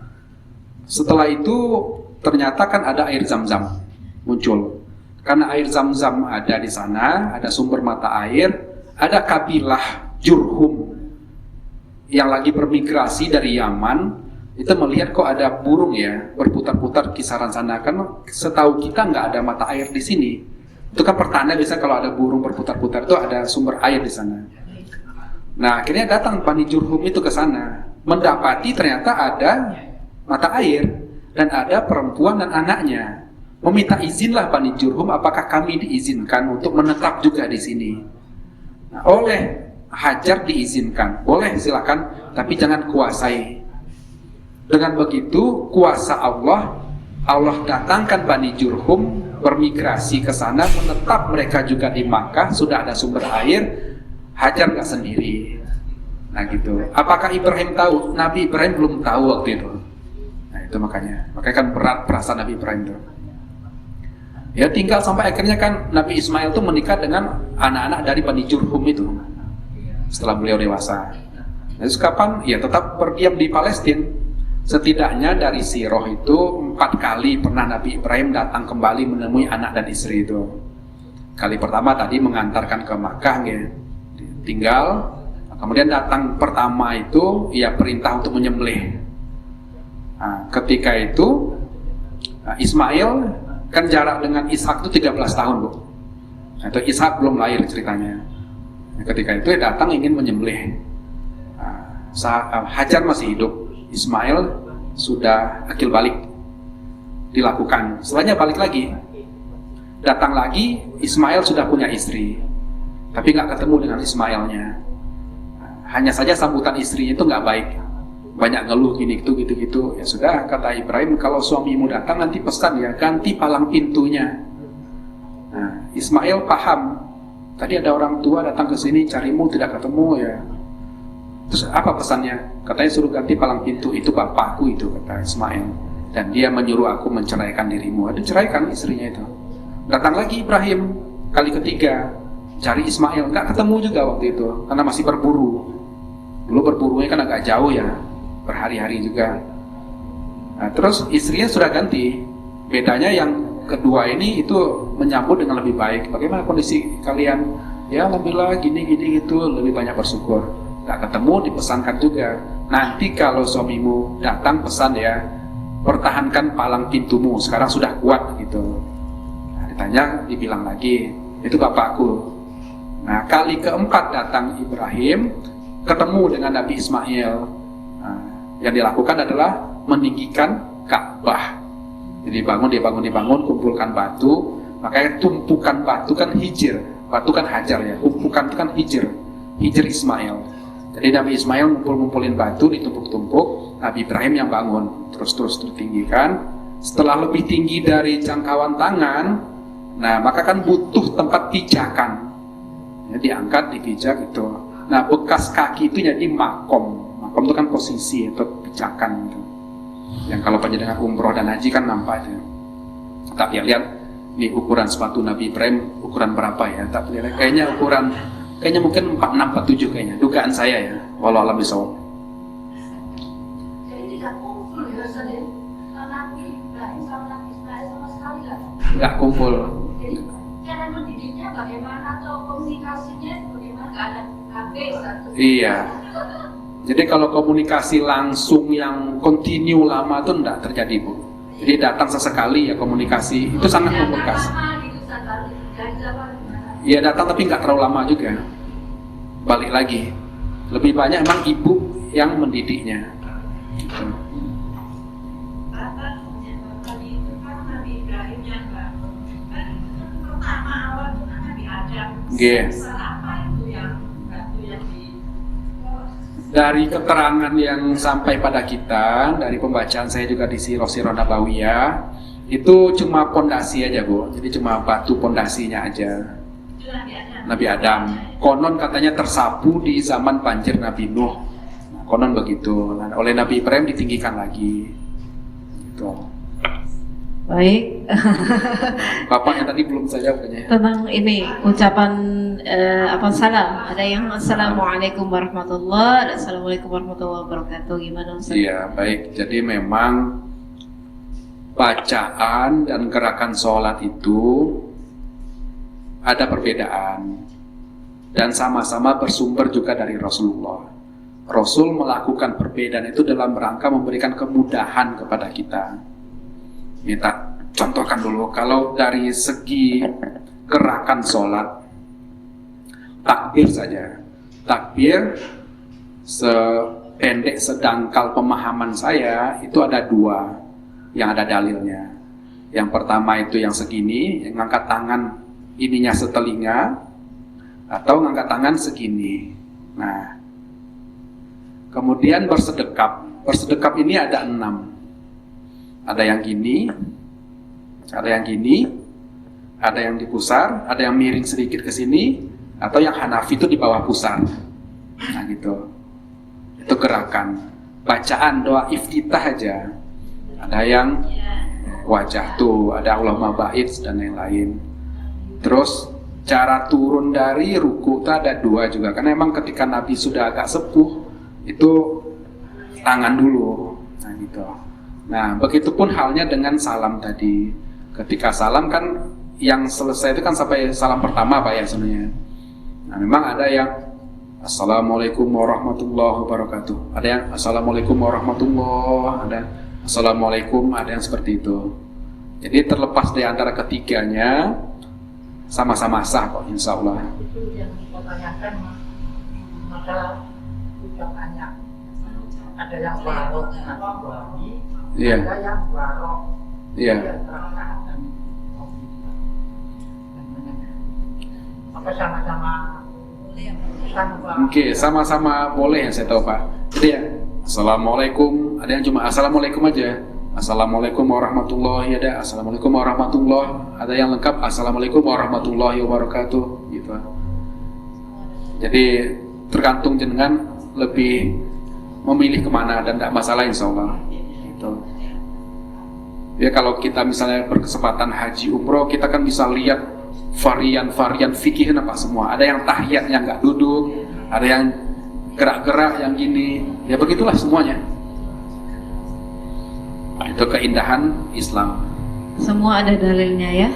Setelah itu ternyata kan ada air Zam-Zam muncul. Karena air Zam-Zam ada di sana, ada sumber mata air, ada kabilah Jurhum yang lagi bermigrasi dari Yaman, itu melihat kok ada burung ya berputar-putar kisaran sana. Kan setahu kita nggak ada mata air di sini. Itu kan pertanda bisa kalau ada burung berputar-putar itu ada sumber air di sana. Nah akhirnya datang Bani Jurhum itu ke sana, mendapati ternyata ada mata air dan ada perempuan dan anaknya. meminta izinlah Bani Jurhum, apakah kami diizinkan untuk menetap juga di sini. Nah, oleh Hajar diizinkan, boleh silakan, tapi jangan kuasai. Dengan begitu kuasa Allah datangkan Bani Jurhum bermigrasi ke sana, menetap mereka juga di Makkah, sudah ada sumber air. Hajar nggak sendiri. Nah gitu. Apakah Ibrahim tahu? Nabi Ibrahim belum tahu waktu itu. Nah itu makanya kan berat perasaan Nabi Ibrahim itu. Ya tinggal sampai akhirnya kan Nabi Ismail itu menikah dengan anak-anak dari Bani Jurhum itu. Setelah beliau dewasa. Terus kapan? Ya tetap berdiam di Palestina. Setidaknya dari Sirah itu 4 kali pernah Nabi Ibrahim datang kembali menemui anak dan istri itu. Kali pertama tadi mengantarkan ke Makkah, ya. Tinggal. Kemudian datang pertama itu, ya perintah untuk menyembelih. Nah, ketika itu Ismail kan jarak dengan Ishak itu 13 tahun, Bu. Nah, itu Ishak belum lahir ceritanya. Nah, ketika itu datang ingin menyembelih. Hajar masih hidup, Ismail sudah akil balik, dilakukan. Setelahnya balik lagi, datang lagi, Ismail sudah punya istri, tapi nggak ketemu dengan Ismailnya. Hanya saja sambutan istrinya itu nggak baik, banyak ngeluh gini gitu. Ya sudah, kata Ibrahim, kalau suamimu datang nanti pesan ya, ganti palang pintunya. Nah, Ismail paham. Tadi ada orang tua datang ke sini carimu tidak ketemu ya. Terus apa pesannya? Katanya suruh ganti palang pintu, itu bapakku itu, kata Ismail. Dan dia menyuruh aku menceraikan dirimu. Ada ceraikan istrinya itu. Datang lagi Ibrahim kali ketiga, cari Ismail, nggak ketemu juga waktu itu karena masih berburu. Dulu berburunya kan agak jauh ya, berhari-hari juga. Nah, terus istrinya sudah ganti. Bedanya yang kedua ini itu menyambut dengan lebih baik. Bagaimana kondisi kalian? Ya alhamdulillah gini gitu, lebih banyak bersyukur. Gak ketemu dipesankan juga. Nanti kalau suamimu datang pesan ya, pertahankan palang pintumu. Sekarang sudah kuat gitu. Nah, ditanya, dibilang lagi, itu bapakku. Nah kali keempat datang Ibrahim, ketemu dengan Nabi Ismail. Nah, yang dilakukan adalah meninggikan Ka'bah. Jadi dibangun, kumpulkan batu. Makanya tumpukan batu kan hijir, batu kan hajar ya, tumpukan itu kan hijir Ismail. Jadi Nabi Ismail ngumpulin batu, ditumpuk-tumpuk, Nabi Ibrahim yang bangun, terus ditinggikan. Setelah lebih tinggi dari jangkauan tangan, nah maka kan butuh tempat pijakan. Ya, diangkat, dipijak itu. Nah bekas kaki itu jadi makom. Makom itu kan posisi atau pijakan gitu. Yang kalau penjenengan umroh dan haji kan nampak itu. Tak lihat ini ukuran sepatu Nabi Ibrahim ukuran berapa ya? Tak lihat kayaknya mungkin 46, 47 kayaknya. Dugaan saya ya. Wallahu a'lam bishawab. Jadi tidak kumpul ya Ustaz. Nabi Ibrahim sama Nabi Ismail sama sekali nggak kumpul. Jadi cara mendidiknya bagaimana atau komunikasinya bagaimana, keadaan HP satu. Iya. Jadi kalau komunikasi langsung yang kontinu lama itu enggak terjadi, Bu. Jadi datang sesekali ya komunikasi, itu sangat komunikasi. Iya datang tapi nggak terlalu lama juga. Balik lagi, lebih banyak emang ibu yang mendidiknya. Gitu. Tadi itu kan Nabi Ibrahim yang bangun. Kan pertama awal itu kan Nabi Adam. Yes. Apa itu yang batu yang di Dari keterangan yang sampai pada kita, dari pembacaan saya juga di Sirah Nabawiyah, itu cuma pondasi aja, Bu. Jadi cuma batu pondasinya aja. Nabi Adam. Konon katanya tersapu di zaman banjir Nabi Nuh. Konon begitu. Nah, oleh Nabi Ibrahim ditinggikan lagi. Gitu. Baik. Bapaknya tadi belum saya kayaknya. Tentang ini ucapan salam. Ada yang assalamualaikum warahmatullahi, assalamualaikum warahmatullahi wabarakatuh. Gimana Ustaz? Iya, baik. Jadi memang bacaan dan gerakan sholat itu ada perbedaan dan sama-sama bersumber juga dari Rasulullah. Rasul melakukan perbedaan itu dalam rangka memberikan kemudahan kepada kita. Kita contohkan dulu, kalau dari segi gerakan sholat, takbir saja. Takbir sependek sedangkal pemahaman saya itu ada 2 yang ada dalilnya. Yang pertama itu yang segini, yang ngangkat tangan ininya setelinga, atau ngangkat tangan segini. Nah, kemudian bersedekap. Bersedekap ini ada 6. Ada yang gini, ada yang gini, ada yang di pusar, ada yang miring sedikit ke sini, atau yang Hanafi itu di bawah pusar. Nah gitu. Itu gerakan. Bacaan doa iftitah aja. Ada yang wajah tuh, ada Allahumma ba'id dan lain-lain. Terus cara turun dari ruku itu ada 2 juga. Karena emang ketika Nabi sudah agak sepuh, itu tangan dulu. Nah gitu. Nah begitupun halnya dengan salam tadi. Ketika salam kan yang selesai itu kan sampai salam pertama Pak ya sebenarnya. Nah memang ada yang Assalamualaikum warahmatullahi wabarakatuh. Ada yang Assalamualaikum warahmatullahi, ada Assalamualaikum, ada yang seperti itu. Jadi terlepas dari antara ketiganya sama-sama sah kok insya Allah. Itu yang dipertanyakan masalah ucapannya. Ada yang barok nasi, Iya. ada yang barok. Iya. Apa sama-sama? Oke, sama-sama boleh yang saya tahu Pak. Jadi ya, Assalamualaikum, ada yang cuma Assalamualaikum aja. Assalamualaikum warahmatullahi ada, Assalamualaikum warahmatullahi, ada yang lengkap Assalamualaikum warahmatullahi wabarakatuh gitu. Jadi tergantung jenengan lebih memilih kemana dan tidak masalah insya Allah gitu. Ya kalau kita misalnya berkesempatan haji umroh, kita kan bisa lihat varian-varian fikih apa semua. Ada yang tahiyatnya nggak duduk, ada yang gerak-gerak yang gini. Ya begitulah semuanya. Itu keindahan Islam. Semua ada dalilnya ya.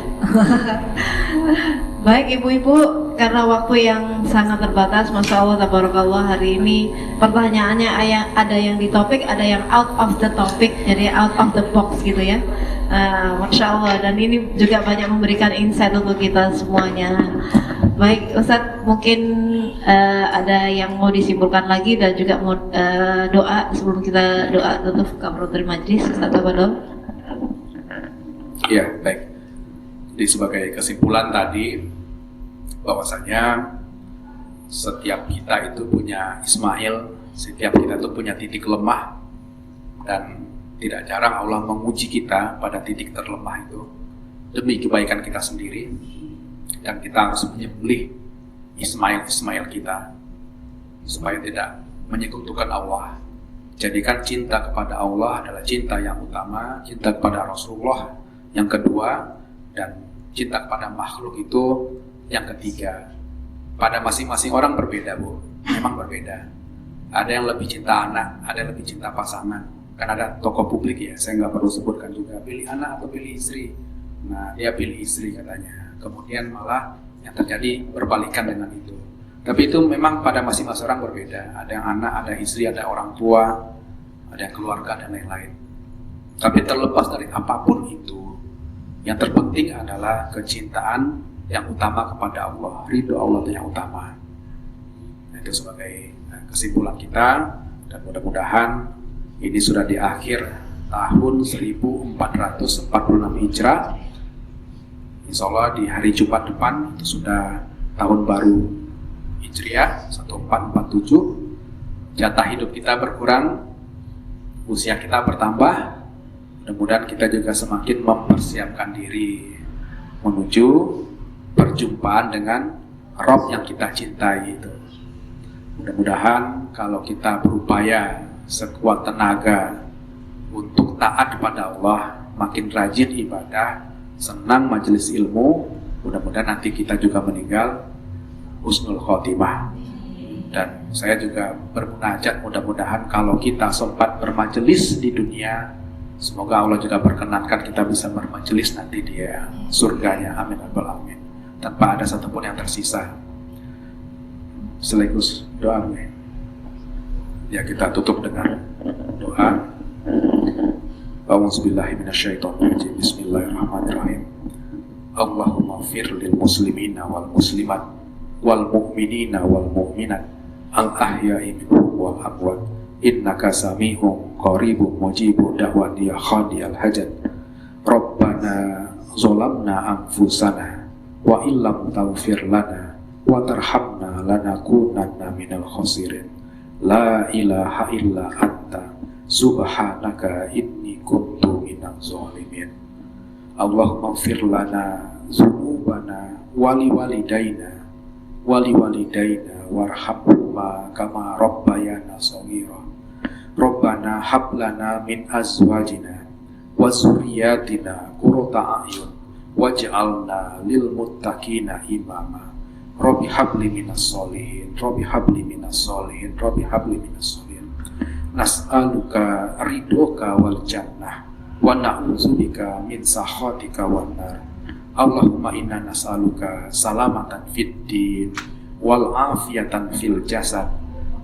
Baik ibu-ibu, karena waktu yang sangat terbatas, Masya Allah, tabarakallah, hari ini pertanyaannya ada yang di topik, ada yang out of the topic, jadi out of the box gitu ya. Masya Allah, dan ini juga banyak memberikan insight untuk kita semuanya. Baik Ustadz, mungkin ada yang mau disimpulkan lagi dan juga mau doa sebelum kita doa tutup kafaratul majlis. Ustadz Abadol. Iya, baik. Jadi sebagai kesimpulan tadi, bahwasanya setiap kita itu punya Ismail, setiap kita itu punya titik lemah, dan tidak jarang Allah menguji kita pada titik terlemah itu demi kebaikan kita sendiri, dan kita harus menyembelih Ismail kita supaya tidak menyekutukan Allah. Jadikan cinta kepada Allah adalah cinta yang utama, cinta kepada Rasulullah yang kedua, dan cinta kepada makhluk itu yang ketiga. Pada masing-masing orang berbeda Bu, memang berbeda. Ada yang lebih cinta anak, ada yang lebih cinta pasangan. Kan ada tokoh publik ya, saya nggak perlu sebutkan juga, pilih anak atau pilih istri. Nah dia pilih istri katanya, kemudian malah yang terjadi berbalikan dengan itu. Tapi itu memang pada masing-masing orang berbeda. Ada yang anak, ada istri, ada orang tua, ada yang keluarga dan lain-lain. Tapi terlepas dari apapun itu, yang terpenting adalah kecintaan yang utama kepada Allah, ridho Allah itu yang utama. Nah, itu sebagai kesimpulan kita, dan mudah-mudahan ini sudah di akhir tahun 1446 Hijrah. Insya Allah di hari Jumat depan itu sudah tahun baru Hijriah 1447. Jatah hidup kita berkurang, usia kita bertambah. Mudah-mudahan kita juga semakin mempersiapkan diri menuju perjumpaan dengan Rabb yang kita cintai itu. Mudah-mudahan kalau kita berupaya sekuat tenaga untuk taat kepada Allah, makin rajin ibadah, senang majelis ilmu, mudah-mudahan nanti kita juga meninggal husnul khotimah. Dan saya juga bermunajat, mudah-mudahan kalau kita sempat bermajelis di dunia, semoga Allah juga perkenankan kita bisa bermajelis nanti di surganya. Amin rabbal alamin. Tanpa ada satupun yang tersisa. Sekaligus doa. Ya kita tutup dengan doa. A'udzubillahi minasyaitonirrajim. Bismillahirrahmanirrahim. Allahumma fir lil muslimina wal muslimat wal mu'minina wal mu'minat al ahya'i minhum wal amwat innaka samihum qaribun mujibud da'wati ya khadiyal hajat. Rabbana Rabbana zolamna anfusana wa illam taghfir lana wa tarhamna lanakunanna minal khasirin. La ilaha illa anta subhanaka inni kuntu minaz zalimin. Allahumma ighfir lana dzunubana wali walidaina warhamhuma kama rabbayana shaghira. Rabbana hab lana min azwajina wa dzurriyyatina qurrata a'yun waj'alna lil muttaqina imama. Rabbi habli minas solihin, Rabbi habli minas solihin, Rabbi habli minas solihin. Nas'aluka ridhoka wal jannah wa na'udzubika min sakhatika wan nar. Allahumma inna nas'aluka salamatan fid din wal afiyatan fil jasad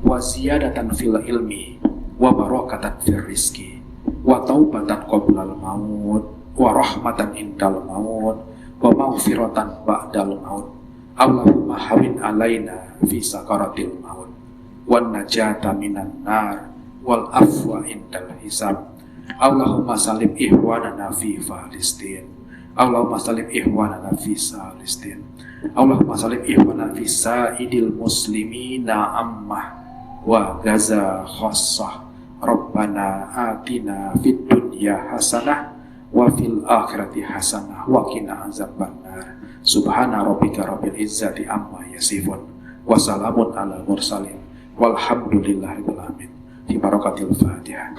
wa ziyadatan fil ilmi wa barakatan fil rizki wa taubatan qoblal maut wa rahmatan indal maut wa maghfiratan ba'dal maut. Allahumma hawin alaina fi sakaratil maut wan najata minan nar wal afwa indal hisab. Allahumma salim ihwanana fi Palestin. Allahumma salim ihwanana fi Palestin. Allahumma salim ihwanana fi sa'idil muslimina ammah wa Gaza khassah. Rabbana atina fid dunya hasanah wa fil akhirati hasanah wa qina azabannar. Subhana rabbika rabbil izzati amma yasifun wa salamun ala mursalin walhamdulillahi rabbil alamin. Bi barakatil Fatihah.